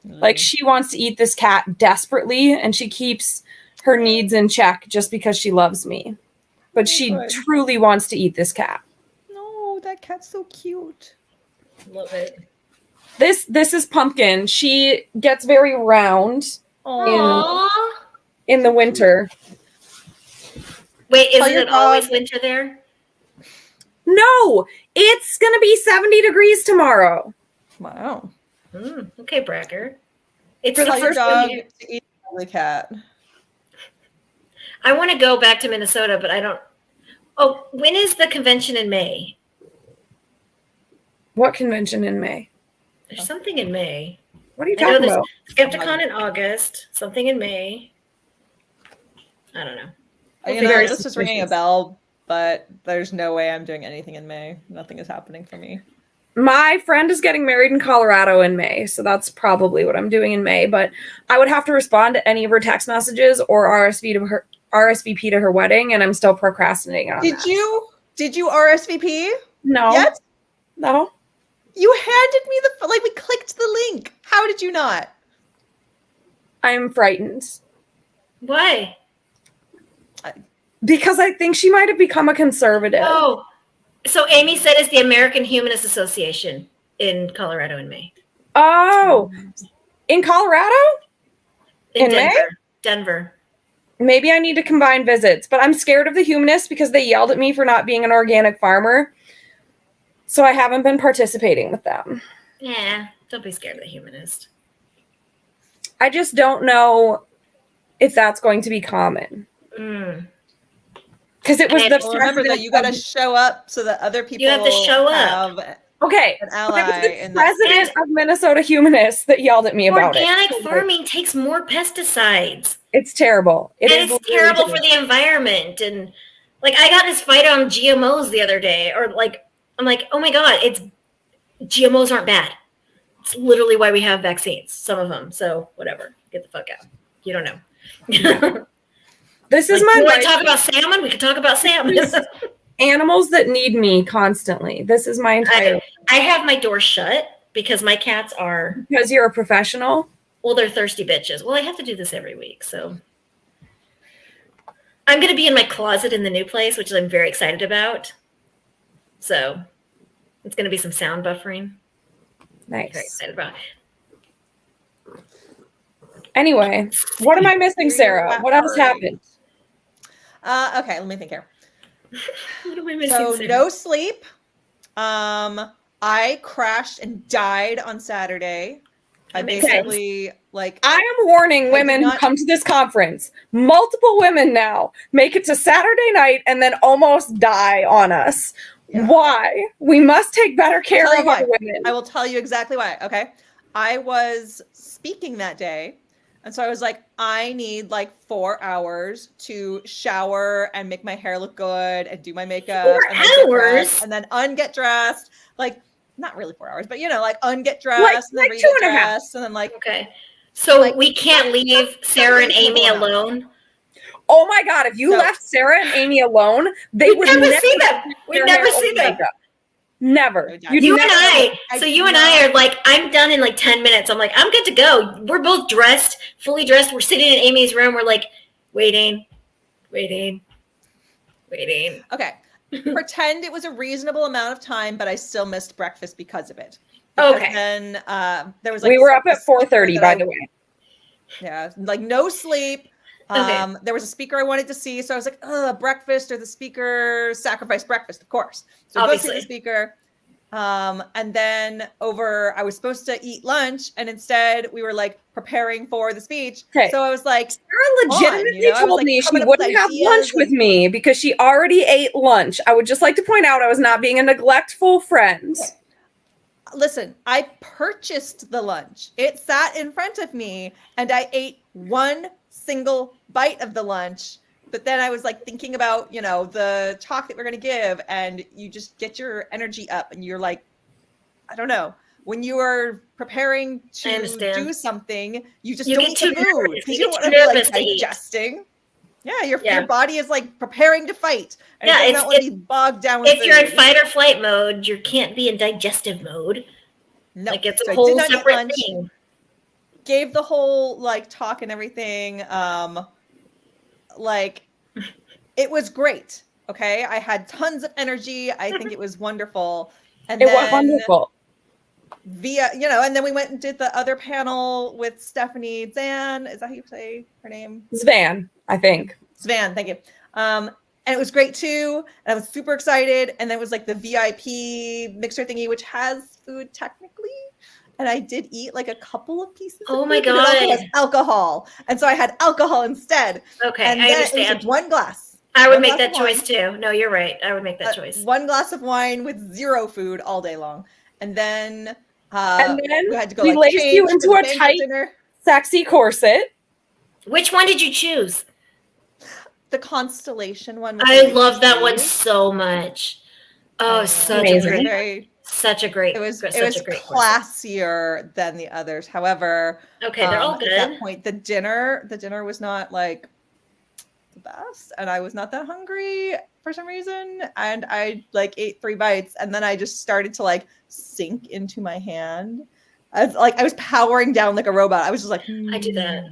Like she wants to eat this cat desperately, and she keeps her needs in check just because she loves me. But she truly wants to eat this cat. No, that cat's so cute. Love it. This is Pumpkin. She gets very round in the winter. Wait, isn't it always winter there? No, it's going to be 70 degrees tomorrow. Wow. Okay, bragger. It's Tell the your first dog thing. to eat the ugly cat. I want to go back to Minnesota, but I don't. Oh, when is the convention in May? What convention in May? There's something in May. What are you I know talking there's about? Skepticon in August, something in May. I don't know. You know, this is ringing a bell, but there's no way I'm doing anything in May. Nothing is happening for me. My friend is getting married in Colorado in May, so that's probably what I'm doing in May. But I would have to respond to any of her text messages or RSVP to her wedding, and I'm still procrastinating on that. Did you RSVP? No. Yet? No. You handed me we clicked the link. How did you not? I'm frightened. Why? Because I think she might have become a conservative. Oh, so Amy said it's the American Humanist Association in Colorado in May. Oh, in Colorado? In May? Denver. Maybe I need to combine visits, but I'm scared of the humanists because they yelled at me for not being an organic farmer. So I haven't been participating with them. Yeah, don't be scared of the humanist. I just don't know if that's going to be common. Because it was remember that you got to show up so that other people have to show up. Okay, an ally. It was the president of Minnesota Humanists that yelled at me about it. Organic farming takes more pesticides. It's terrible. It's terrible for the environment. And like I got this fight on GMOs the other day, or like I'm like, oh my god, GMOs aren't bad. It's literally why we have vaccines, some of them. So whatever, get the fuck out. You don't know. This is you my want to talk about salmon? We can talk about salmon. Animals that need me constantly. This is my entire. I have my door shut because my cats are. Because you're a professional. Well, they're thirsty bitches. Well, I have to do this every week, so I'm going to be in my closet in the new place, which I'm very excited about. So it's going to be some sound buffering. Nice. I'm very excited about. Anyway, what am I missing, Sarah? What else happened? Okay, let me think here. What am I missing? So Sarah? no sleep. I crashed and died on Saturday. I basically I am warning women who come to this conference. Multiple women now make it to Saturday night and then almost die on us. Yeah. Why? We must take better care of our women. I will tell you exactly why. Okay. I was speaking that day. And so I was like, I need 4 hours to shower and make my hair look good and do my makeup. 4 hours? And then unget dressed. Not really 4 hours, but unget dressed. And then 2.5. And then okay. So we can't leave Sarah and Amy alone? Oh my God. If you left Sarah and Amy alone, they would never see them. We'd never see them. Never. You and I are like, I'm done in 10 minutes. I'm like, I'm good to go. We're both dressed, fully dressed. We're sitting in Amy's room. We're like, waiting. Okay. Pretend it was a reasonable amount of time, but I still missed breakfast because of it. Okay. Then there was we were up at 4:30, by the way. Yeah, no sleep. Okay. There was a speaker I wanted to see, so I was like, breakfast or the speaker, sacrifice breakfast, of course. So obviously go see the speaker. And then I was supposed to eat lunch, and instead we were preparing for the speech. Okay. So I was like, Sarah legitimately told me she wouldn't have lunch with me because she already ate lunch. I would just like to point out I was not being a neglectful friend. Okay. Listen, I purchased the lunch. It sat in front of me, and I ate one single bite of the lunch. But then I was thinking about, the talk that we're going to give, and you just get your energy up and you're I don't know, when you are preparing to do something, you just don't get mood because you don't want to be digesting. Yeah, your body is preparing to fight. And it does not want to be bogged down with food. You're in fight or flight mode, you can't be in digestive mode. No, it's a whole separate thing. Gave the whole talk and everything. It was great. Okay. I had tons of energy. I think it was wonderful. And it was wonderful. And then we went and did the other panel with Stephanie Zan. Is that how you say her name? Zvan, I think. Zvan, thank you. And it was great too. And I was super excited. And then it was the VIP mixer thingy, which has food technically. and I did eat like a couple of pieces. Oh of my food, but it also God. has alcohol, and so I had alcohol instead. Okay, and I then it was understand. like one glass. I would One make glass that of choice too. No, you're right. I would make that choice. One glass of wine with zero food all day long, and then we had to go we like laced you change into for the a banquet tight, dinner. sexy corset. Which one did you choose? The Constellation one. with I the love that one trees. so much. Oh, such Amazing. a great, Very, such a great. it was such a great course. classier than the others. However, Okay, they're all good. At that point, the dinner was not like the best, and I was not that hungry for some reason, and I like ate 3 bites, and then I just started to like sink into my hand. I was powering down like a robot. I was just like, I do that.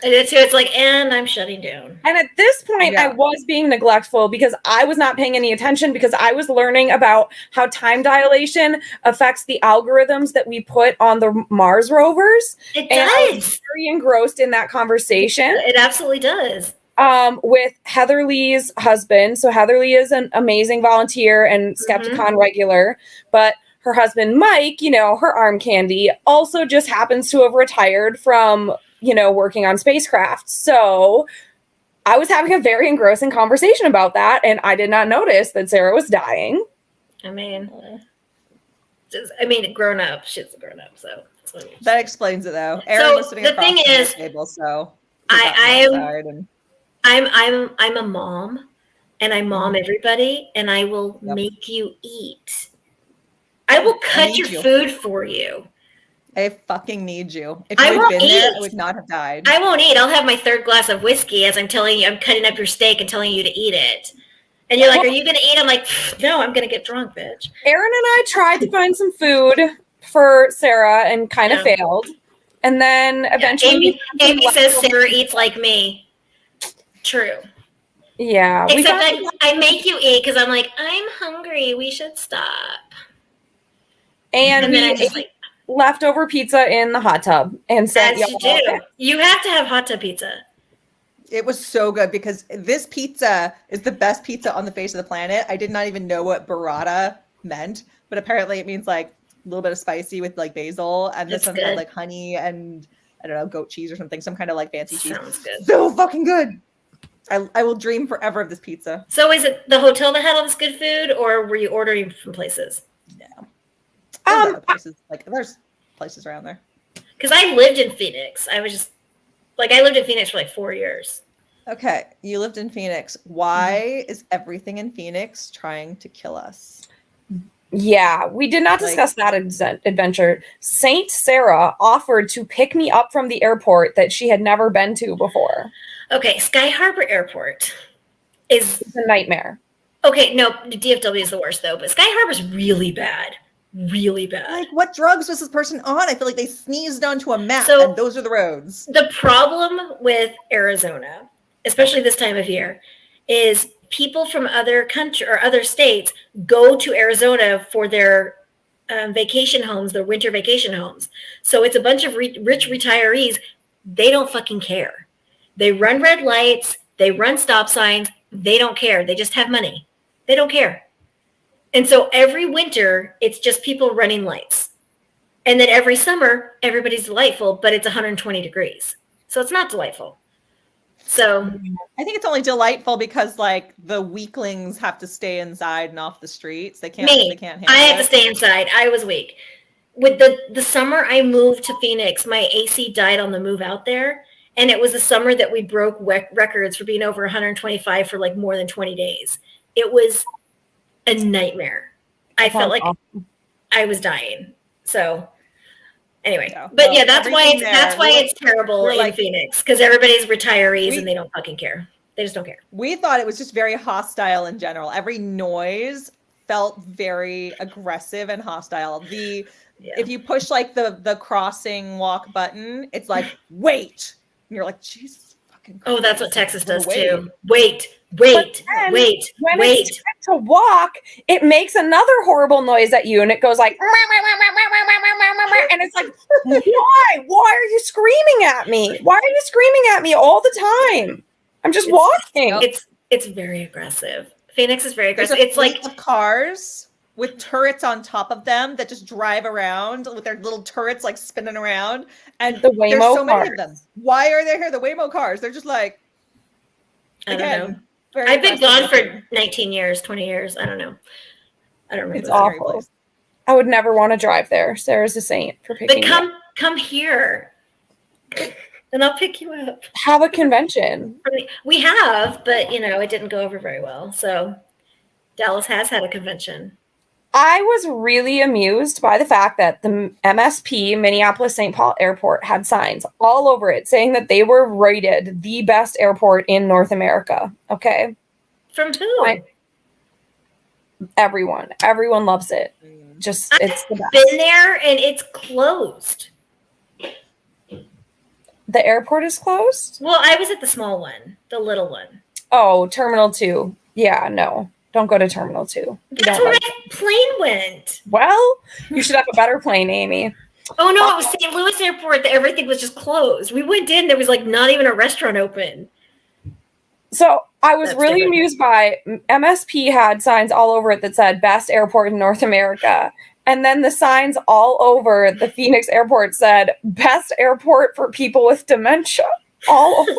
I did too. It's like, and I'm shutting down. And at this point, I was being neglectful because I was not paying any attention because I was learning about how time dilation affects the algorithms that we put on the Mars rovers. It and I was does. very engrossed in that conversation. It absolutely does. With Heather Lee's husband. So Heather Lee is an amazing volunteer and Skepticon regular, but her husband, Mike, her arm candy, also just happens to have retired from, working on spacecraft. So I was having a very engrossing conversation about that, and I did not notice that Sarah was dying. I mean, grown up. She's a grown up, so that's what that explains it though. Aaron was sitting across the table, so I'm a mom, and I mom everybody, and I will make you eat. I will cut your food for you. I fucking need you. If you had been there, I would not have died. I won't eat. I'll have my 3rd glass of whiskey as I'm telling you, I'm cutting up your steak and telling you to eat it. And you're like, are you going to eat? I'm like, no, I'm going to get drunk, bitch. Aaron and I tried to find some food for Sarah and kind of failed. And then eventually... Amy says Sarah eats like me. True. Yeah. Except I make you eat because I'm like, I'm hungry. We should stop. And then I just leftover pizza in the hot tub and said, you do. You have to have hot tub pizza. It was so good because this pizza is the best pizza on the face of the planet. I did not even know what burrata meant, but apparently it means like a little bit of spicy with like basil, and this one had like honey and I don't know, goat cheese or something, some kind of like fancy cheese. Sounds good. So fucking good. I will dream forever of this pizza. So is it the hotel that had all this good food, or were you ordering from places? No. There's places, there's places around there. Because I lived in Phoenix. I lived in Phoenix for like 4 years. Okay, you lived in Phoenix. Why is everything in Phoenix trying to kill us? Yeah, we did not discuss that adventure. Saint Sarah offered to pick me up from the airport that she had never been to before. Okay, Sky Harbor Airport is a nightmare. Okay, no, DFW is the worst though, but Sky Harbor's really bad. Really bad. Like, what drugs was this person on? I feel like they sneezed onto a map, and those are the roads. The problem with Arizona, especially this time of year, is people from other country or other states go to Arizona for their vacation homes, their winter vacation homes. So it's a bunch of rich retirees. They don't fucking care. They run red lights. They run stop signs. They don't care. They just have money. They don't care. And so every winter, it's just people running lights. And then every summer, everybody's delightful, but it's 120 degrees. So it's not delightful. So I think it's only delightful because like the weaklings have to stay inside and off the streets. They can't handle I had to stay inside. I was weak. With the summer I moved to Phoenix, my AC died on the move out there. And it was the summer that we broke records for being over 125 for like more than 20 days. It was a nightmare. I felt like I was dying. So anyway, that's why it's terrible in Phoenix, because everybody's retirees and they don't fucking care. They just don't care. We thought it was just very hostile in general. Every noise felt very aggressive and hostile. If you push like the crossing walk button, it's like wait, and you're like Jesus fucking Christ. Oh, that's what Texas does too. Wait. When it's time to walk, it makes another horrible noise at you, and it goes like, and it's like, why are you screaming at me? Why are you screaming at me all the time? I'm just walking. It's very aggressive. Phoenix is very aggressive. It's like of cars with turrets on top of them that just drive around with their little turrets like spinning around. And The Waymo there's so many cars. of them. Why are they here? The Waymo cars. They're just like, I don't know. very I've been gone impressive. for 19 years, 20 years. I don't know. I don't remember. It's that. awful. I would never want to drive there. Sarah's a saint for picking But me up. come here, and I'll pick you up. Have a convention. We have, but it didn't go over very well. So Dallas has had a convention. I was really amused by the fact that the MSP, Minneapolis St. Paul Airport, had signs all over it saying that they were rated the best airport in North America. Okay. From who? Everyone loves it. Just it's the best. Been there and it's closed. The airport is closed? Well, I was at the small one, the little one. Oh, Terminal 2. Yeah, no. Don't go to Terminal 2. That's where my plane went. Well, you should have a better plane, Amy. Oh, no, it was St. Louis Airport. Everything was just closed. We went in, there was like not even a restaurant open. So I was really amused by MSP had signs all over it that said best airport in North America. And then the signs all over the Phoenix airport said best airport for people with dementia. All over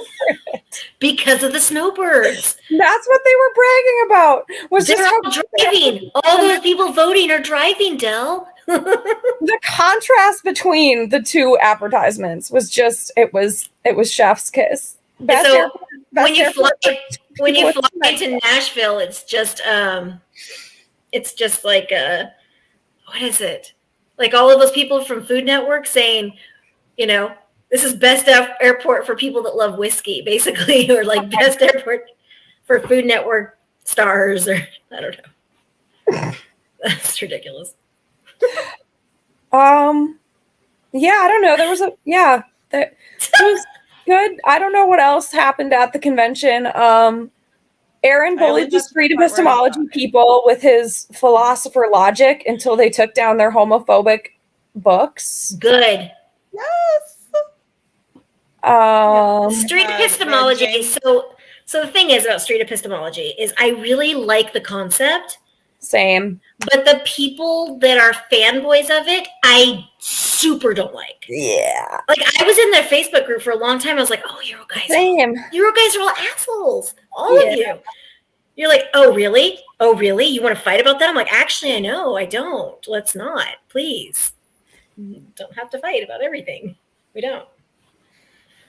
it. Because of the snowbirds. That's what they were bragging about. Was They're just all driving. All those people voting are driving, Dell. The contrast between the two advertisements was just it was chef's kiss. Best So airport, when you fly with into dementia. Nashville, it's just like what is it? Like all of those people from Food Network saying, this is best airport for people that love whiskey, basically, or like best airport for Food Network stars, or I don't know. That's ridiculous. Yeah, I don't know. There was it was good. I don't know what else happened at the convention. Aaron bullied the street epistemology people with his philosopher logic until they took down their homophobic books. Good. Yes. Street epistemology. So the thing is about street epistemology is I really like the concept. Same. But the people that are fanboys of it, I super don't like. Yeah. Like I was in their Facebook group for a long time. I was like, oh, Euro guys. Same. Euro guys are all assholes. All of you. You're like, oh, really? Oh, really? You want to fight about that? I'm like, actually, I know. I don't. Let's not. Please. You don't have to fight about everything. We don't.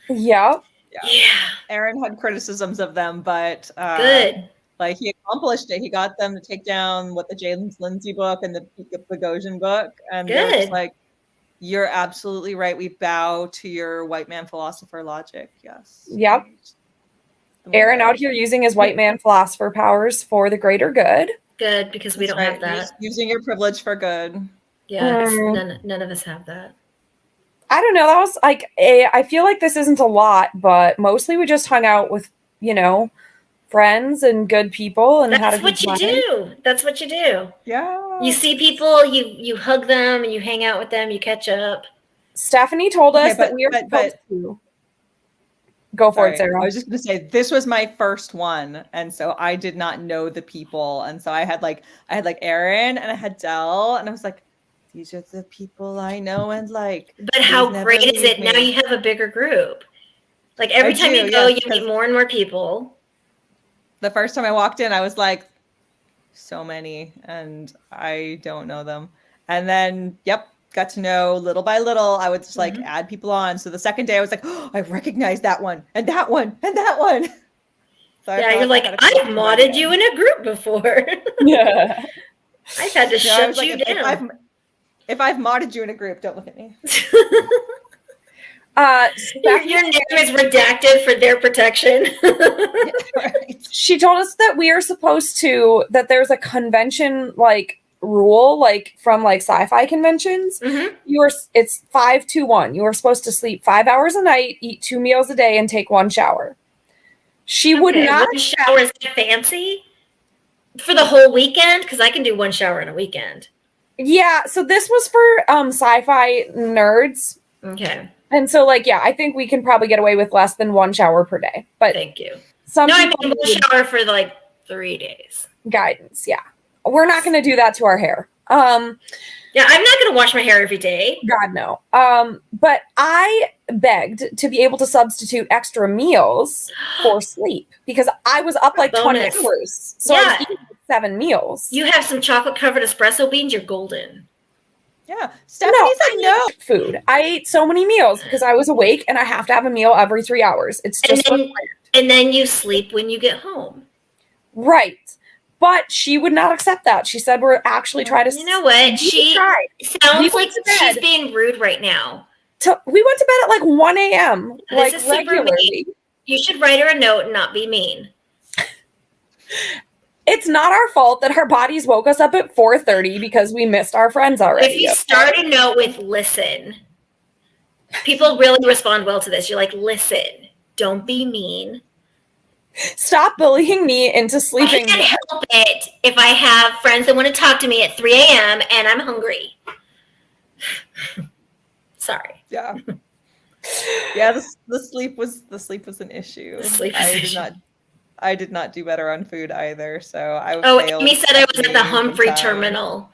Yeah. Yeah. Aaron had criticisms of them, but good. Like he accomplished it. He got them to take down the James Lindsay book and the Bogosian book, and they're just like, "You're absolutely right. We bow to your white man philosopher logic." Yes. Yep. Aaron out here using his white man philosopher powers for the greater good. Good, because we don't have that. Using your privilege for good. Yeah, none of us have that. I don't know. That was like I feel like this isn't a lot, but mostly we just hung out with friends and good people, and had a good time. That's what you do. Yeah. You see people, you hug them, and you hang out with them. You catch up. Stephanie told us that we are supposed to go for it, Sarah. I was just going to say this was my first one, and so I did not know the people, and so I had like Aaron and I had Dell, and I was like, these are the people I know and like. But how great is it? Now you have a bigger group. Like every time you go, you meet more and more people. The first time I walked in, I was like, so many, and I don't know them. And then, got to know little by little. I would just like add people on. So the second day I was like, oh, I recognize that one and that one and that one. So yeah, you're like, I've modded you in a group before. Yeah. I've had to shut you down. If I've modded you in a group, don't look at me. Your name is redacted for their protection. Right. She told us that we are supposed to, that there's a convention rule from sci-fi conventions. It's 5-2-1. You are supposed to sleep 5 hours a night, eat 2 meals a day, and take 1 shower. She would not. 1 shower is fancy for the whole weekend, because I can do 1 shower in a weekend. Yeah, so this was for sci-fi nerds. Okay. And so, I think we can probably get away with less than 1 shower per day. But thank you. I mean 1 shower for 3 days. Guidance, yeah. we're not going to do that to our hair. Yeah, I'm not going to wash my hair every day. God, no. But I begged to be able to substitute extra meals for sleep because I was up like 20 hours. So I was eating 7 meals. You have some chocolate-covered espresso beans, you're golden. Yeah. Stephanie said no. Food. I ate so many meals because I was awake and I have to have a meal every 3 hours. It's just and then you sleep when you get home. Right. But she would not accept that. She said we're actually trying to... You know what? She sounds like she's being rude right now. We went to bed at like 1 a.m. This is super mean. You should write her a note and not be mean. It's not our fault that our bodies woke us up at 4:30 because we missed our friends already. If you start a note with listen, people really respond well to this. You're like, listen, don't be mean. Stop bullying me into sleeping. I can't help it if I have friends that want to talk to me at 3 a.m. and I'm hungry. Sorry. Yeah. Yeah, the sleep was an issue. I did not do better on food either. So I Amy said I was at the Humphrey terminal.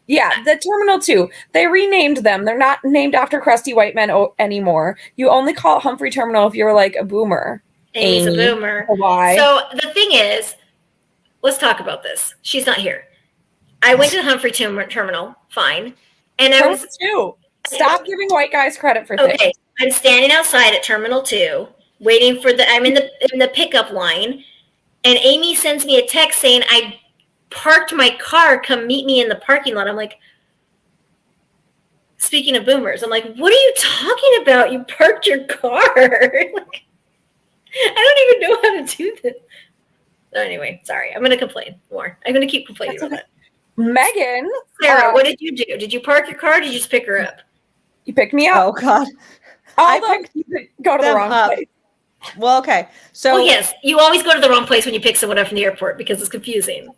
Yeah, the Terminal 2. They renamed them. They're not named after crusty white men anymore. You only call it Humphrey Terminal if you're like a boomer. Amy's a boomer. Why? So the thing is, let's talk about this. She's not here. I went to the Humphrey Terminal, fine. And I was too. Stop giving white guys credit for things. Okay, I'm standing outside at Terminal 2, waiting for I'm in the pickup line, and Amy sends me a text saying I parked my car, come meet me in the parking lot. I'm like, speaking of boomers, I'm like, what are you talking about? You parked your car. Like, I don't even know how to do this. So anyway, sorry. I'm going to complain more. I'm going to keep complaining about it. Megan. Sarah, what did you do? Did you park your car or did you just pick her up? You picked me up. Oh, God. Go to the wrong place. Well, okay. So yes, you always go to the wrong place when you pick someone up from the airport because it's confusing.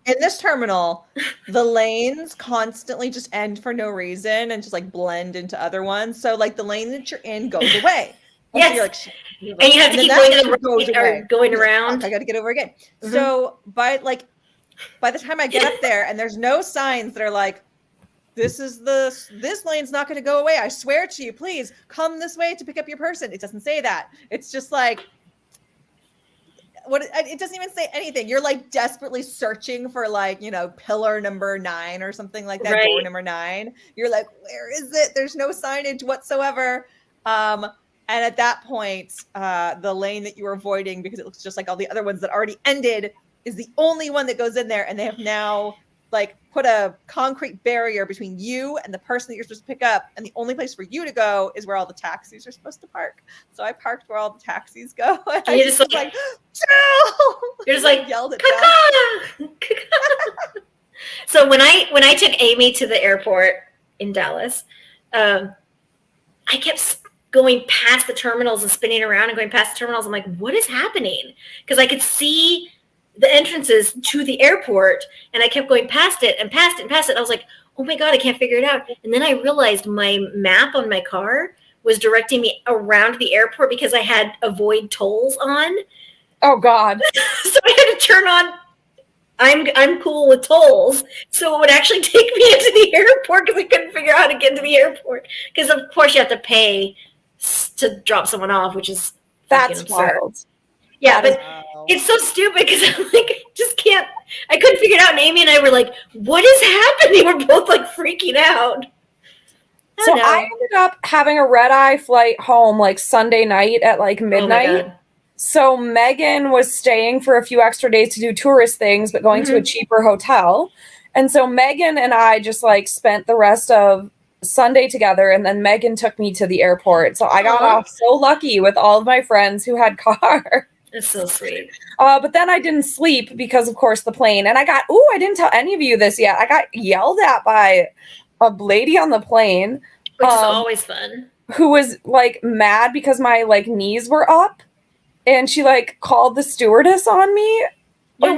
In this terminal, the lanes constantly just end for no reason and just like blend into other ones. So like the lane that you're in goes away. Yes. And you have to keep going to the right or going around. I got to get over again. Mm-hmm. So by the time I get up there and there's no signs that are like, this lane's not going to go away. I swear to you, please come this way to pick up your person. It doesn't say that. It's just like, it doesn't even say anything. You're like desperately searching for like, pillar number 9 or something like that, right. Door number 9. You're like, where is it? There's no signage whatsoever. And at that point, the lane that you were avoiding, because it looks just like all the other ones that already ended, is the only one that goes in there. And they have now like put a concrete barrier between you and the person that you're supposed to pick up. And the only place for you to go is where all the taxis are supposed to park. So I parked where all the taxis go. And you're just like, Joe! You're just like, yelled at them. So when I took Amy to the airport in Dallas, I kept going past the terminals and spinning around and going past the terminals. I'm like, what is happening? Because I could see the entrances to the airport, and I kept going past it and past it and past it. I was like, oh my God, I can't figure it out. And then I realized my map on my car was directing me around the airport because I had avoid tolls on. Oh God. So I had to turn on I'm cool with tolls. So it would actually take me into the airport because I couldn't figure out how to get into the airport. Because of course you have to pay to drop someone off, which is that's wild. Yeah, but it's so stupid because I'm like, just can't. I couldn't figure it out. And Amy and I were like, what is happening? We're both like freaking out. I ended up having a red-eye flight home like Sunday night at like midnight. Oh, so Megan was staying for a few extra days to do tourist things, but going to a cheaper hotel. And so Megan and I just like spent the rest of Sunday together, and then Megan took me to the airport. So I got off so lucky with all of my friends who had cars. It's so sweet. But then I didn't sleep because, of course, the plane. And I didn't tell any of you this yet. I got yelled at by a lady on the plane. Which is always fun. Who was, like, mad because my, like, knees were up. And she, like, called the stewardess on me. Your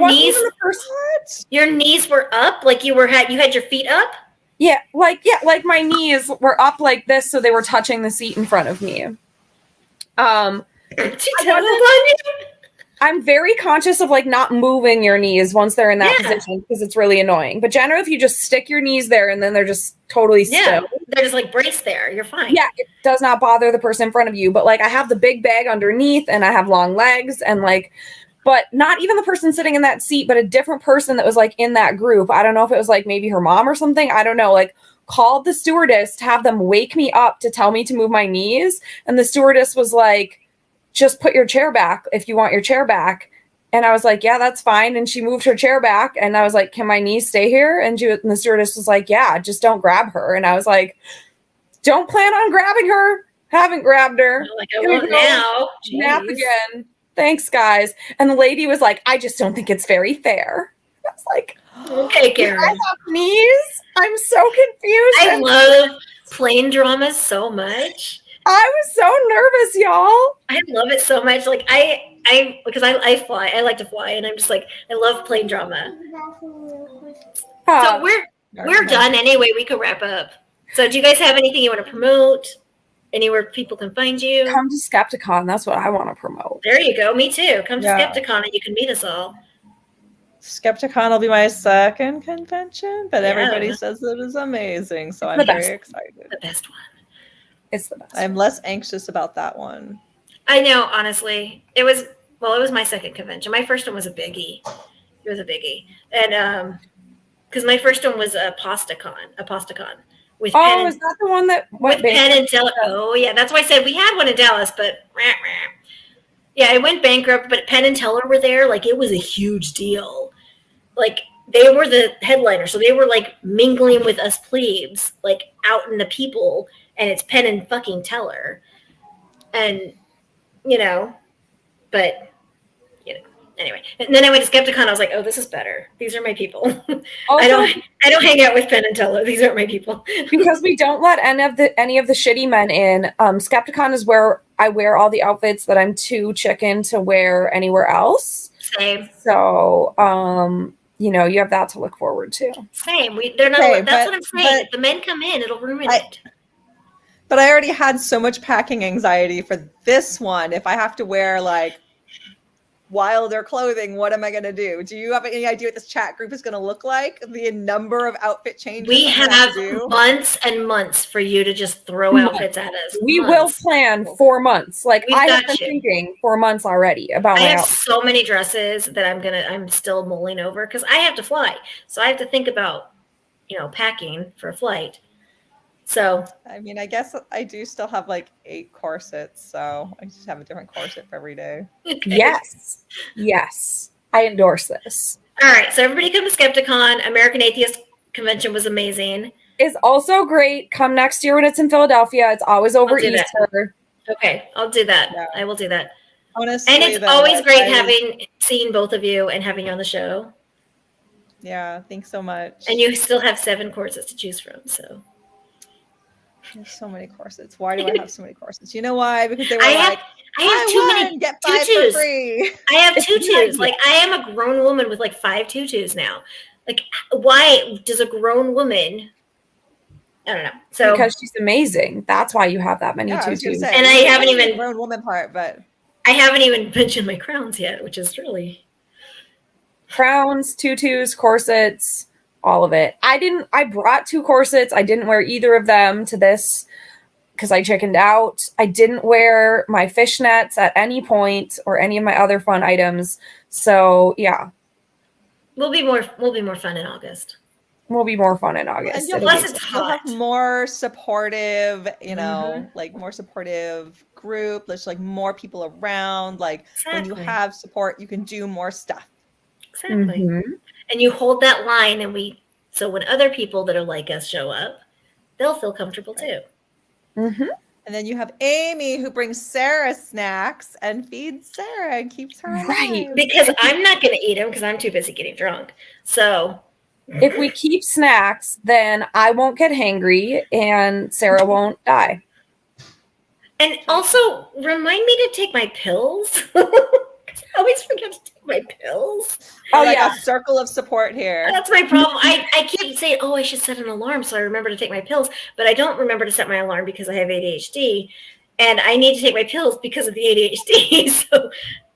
knees were up? Like you had your feet up? Yeah, like my knees were up like this, so they were touching the seat in front of me. I I'm very conscious of like not moving your knees once they're in that position because it's really annoying. But generally, if you just stick your knees there and then they're just totally still. They're just like braced there. You're fine. Yeah, it does not bother the person in front of you. But like I have the big bag underneath and I have long legs and like, but not even the person sitting in that seat, but a different person that was like in that group. I don't know if it was like maybe her mom or something. I don't know. Like called the stewardess to have them wake me up to tell me to move my knees. And the stewardess was like, just put your chair back if you want your chair back. And I was like, yeah, that's fine. And she moved her chair back. And I was like, can my knees stay here? And the stewardess was like, yeah, just don't grab her. And I was like, don't plan on grabbing her. Haven't grabbed her. Like I won't now. Nap again. Thanks, guys. And the lady was like, I just don't think it's very fair. I was like, okay, Karen. I have knees. I'm so confused. I love plane dramas so much. I was so nervous, y'all. I love it so much. Like because I fly. I like to fly, and I'm just like I love plane drama. So we're done anyway. We could wrap up. So do you guys have anything you want to promote? Anywhere people can find you? Come to Skepticon. That's what I want to promote. There you go. Me too. Come to Skepticon, and you can meet us all. Skepticon will be my second convention, but everybody says it is amazing, so I'm very excited. The best one. It's the best. I'm less anxious about that one. I know, honestly. It was my second convention. My first one was a biggie. It was a biggie. And because my first one was a PastaCon. With Penn is that the one that went with Penn and Dell? Oh, yeah. That's why I said we had one in Dallas, but yeah, it went bankrupt, but Penn and Teller were there. Like, it was a huge deal. Like, they were the headliner, so they were, like, mingling with us plebes, like, out in the people, and it's Penn and fucking Teller. And, but, anyway. And then I went to Skepticon, I was like, oh, this is better. These are my people. I don't hang out with Penn and Teller. These aren't my people. Because we don't let any of the shitty men in. Skepticon is where I wear all the outfits that I'm too chicken to wear anywhere else. Same. So, you have that to look forward to. Same. They're not. That's what I'm saying. If the men come in, it'll ruin it. But I already had so much packing anxiety for this one. If I have to wear like wilder clothing, what am I going to do? Do you have any idea what this chat group is going to look like? The number of outfit changes we have months and months for you to just throw outfits at us. We will plan 4 months. Like I have been thinking 4 months already about. I have so many dresses that I'm still mulling over because I have to fly, so I have to think about packing for a flight. So I mean, I guess I do still have like 8 corsets, so I just have a different corset for every day. Okay. Yes, I endorse this. All right, so everybody come to Skepticon. American Atheist Convention was amazing. It's also great. Come next year when it's in Philadelphia. It's always over Easter. Okay, I'll do that. Yeah. I will do that. Honestly, and it's always great seeing both of you and having you on the show. Yeah, thanks so much. And you still have 7 corsets to choose from, so. There's so many corsets. Why do I have so many corsets? You know why? Because they were I have too many get 5 tutus. for free. I have tutus. Like I am a grown woman with like 5 tutus now. Like why does a grown woman? I don't know. So because she's amazing. That's why you have that many tutus. And I haven't even grown woman part, but I haven't even mentioned my crowns yet, which is really crowns, tutus, corsets. All of it. I brought 2 corsets. I didn't wear either of them to this because I chickened out. I didn't wear my fishnets at any point or any of my other fun items. So yeah. We'll be more fun in August. We'll be more fun in August. And plus it's hot. We'll have more supportive, like more supportive group. There's like more people around. Like when you have support, you can do more stuff. Exactly. Mm-hmm. And you hold that line so when other people that are like us show up, they'll feel comfortable too. Mm-hmm. And then you have Amy who brings Sarah snacks and feeds Sarah and keeps her alive. Because I'm not going to eat them because I'm too busy getting drunk. So if we keep snacks, then I won't get hangry and Sarah won't die. And also remind me to take my pills. I always forget to take my pills. Oh, a circle of support here. That's my problem. I keep saying, I should set an alarm so I remember to take my pills, but I don't remember to set my alarm because I have ADHD, and I need to take my pills because of the ADHD. So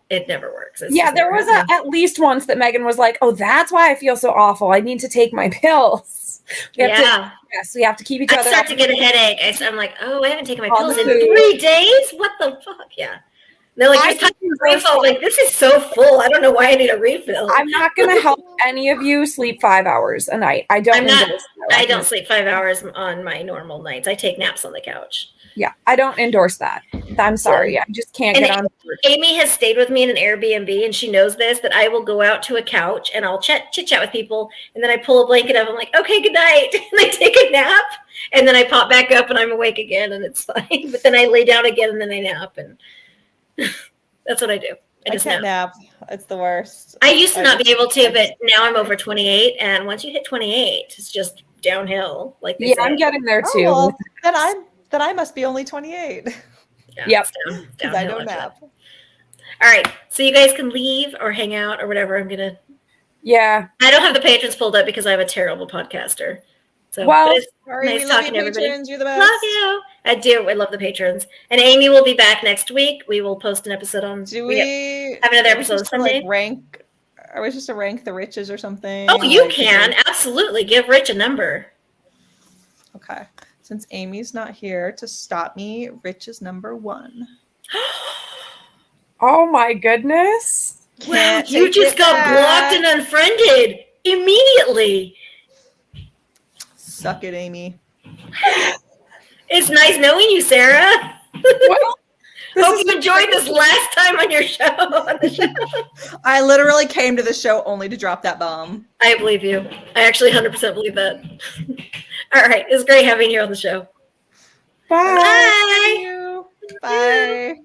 it never works. There was at least once that Megan was like, "Oh, that's why I feel so awful. I need to take my pills." We have to keep each other. I start to get a headache. I'm like, "Oh, I haven't taken my pills in 3 days. What the fuck?" Yeah. And they're like, refill. Like, this is so full. I don't know why I need a refill. I'm not going to help any of you sleep 5 hours a night. I don't sleep 5 hours on my normal nights. I take naps on the couch. Yeah, I don't endorse that. I'm sorry. I just can't get on board. Amy has stayed with me in an Airbnb, and she knows this, that I will go out to a couch and I'll chit-chat with people, and then I pull a blanket up. I'm like, okay, good night. And I take a nap, and then I pop back up, and I'm awake again, and it's fine. But then I lay down again, and then I nap, and that's what I do. I just can't nap. It's the worst. I used to not be able to, but now I'm over 28, and once you hit 28, it's just downhill. Like they say. I'm getting there too. Oh, well, then I must be only 28. Yep. Because I don't nap. All right. So you guys can leave or hang out or whatever. I don't have the patrons pulled up because I have a terrible podcaster. So sorry, nice talking to everybody. Patrons. You're the best. Love you. I do. I love the patrons. And Amy will be back next week. We will post an episode on. Do we have another episode Sunday? Are we supposed to rank the riches or something? Oh, you can. Absolutely. Give Rich a number. Okay. Since Amy's not here to stop me, Rich is number 1. Oh my goodness. Wow, you just got blocked and unfriended immediately. Suck it, Amy. It's nice knowing you, Sarah. Well, hope you enjoyed this last time on your show. I literally came to the show only to drop that bomb. I believe you. I actually 100% believe that. All right. It was great having you on the show. Bye. Bye.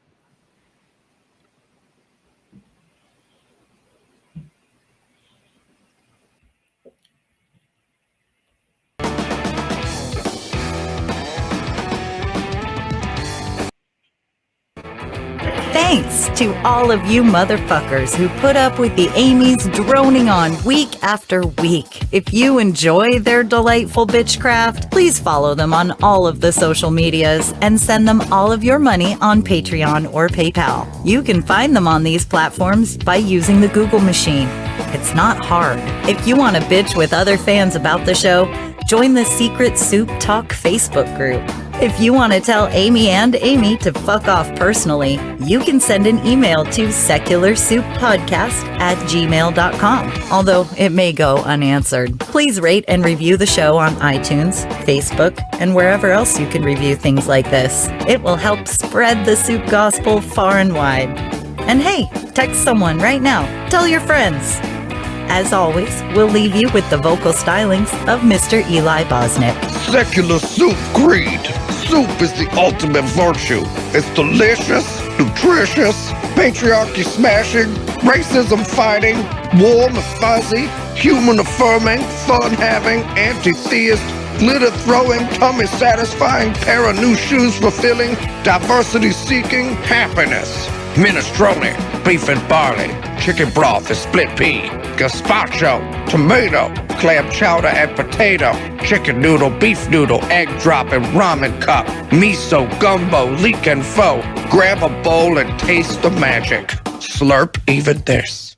Thanks to all of you motherfuckers who put up with the Amy's droning on week after week. If you enjoy their delightful bitchcraft, please follow them on all of the social medias and send them all of your money on Patreon or PayPal. You can find them on these platforms by using the Google machine. It's not hard. If you want to bitch with other fans about the show, join the Secret Soup Talk Facebook group. If you want to tell Amy and Amy to fuck off personally, you can send an email to secularsouppodcast@gmail.com, although it may go unanswered. Please rate and review the show on iTunes, Facebook, and wherever else you can review things like this. It will help spread the soup gospel far and wide. And hey, text someone right now. Tell your friends. As always, we'll leave you with the vocal stylings of Mr. Eli Bosnick. Secular soup creed. Soup is the ultimate virtue. It's delicious, nutritious, patriarchy smashing, racism fighting, warm and fuzzy, human affirming, fun having, anti-theist, glitter throwing, tummy satisfying, pair of new shoes fulfilling, diversity seeking, happiness. Minestrone, beef and barley, chicken broth and split pea, gazpacho, tomato, clam chowder and potato, chicken noodle, beef noodle, egg drop and ramen cup, miso, gumbo, leek and pho. Grab a bowl and taste the magic. Slurp even this.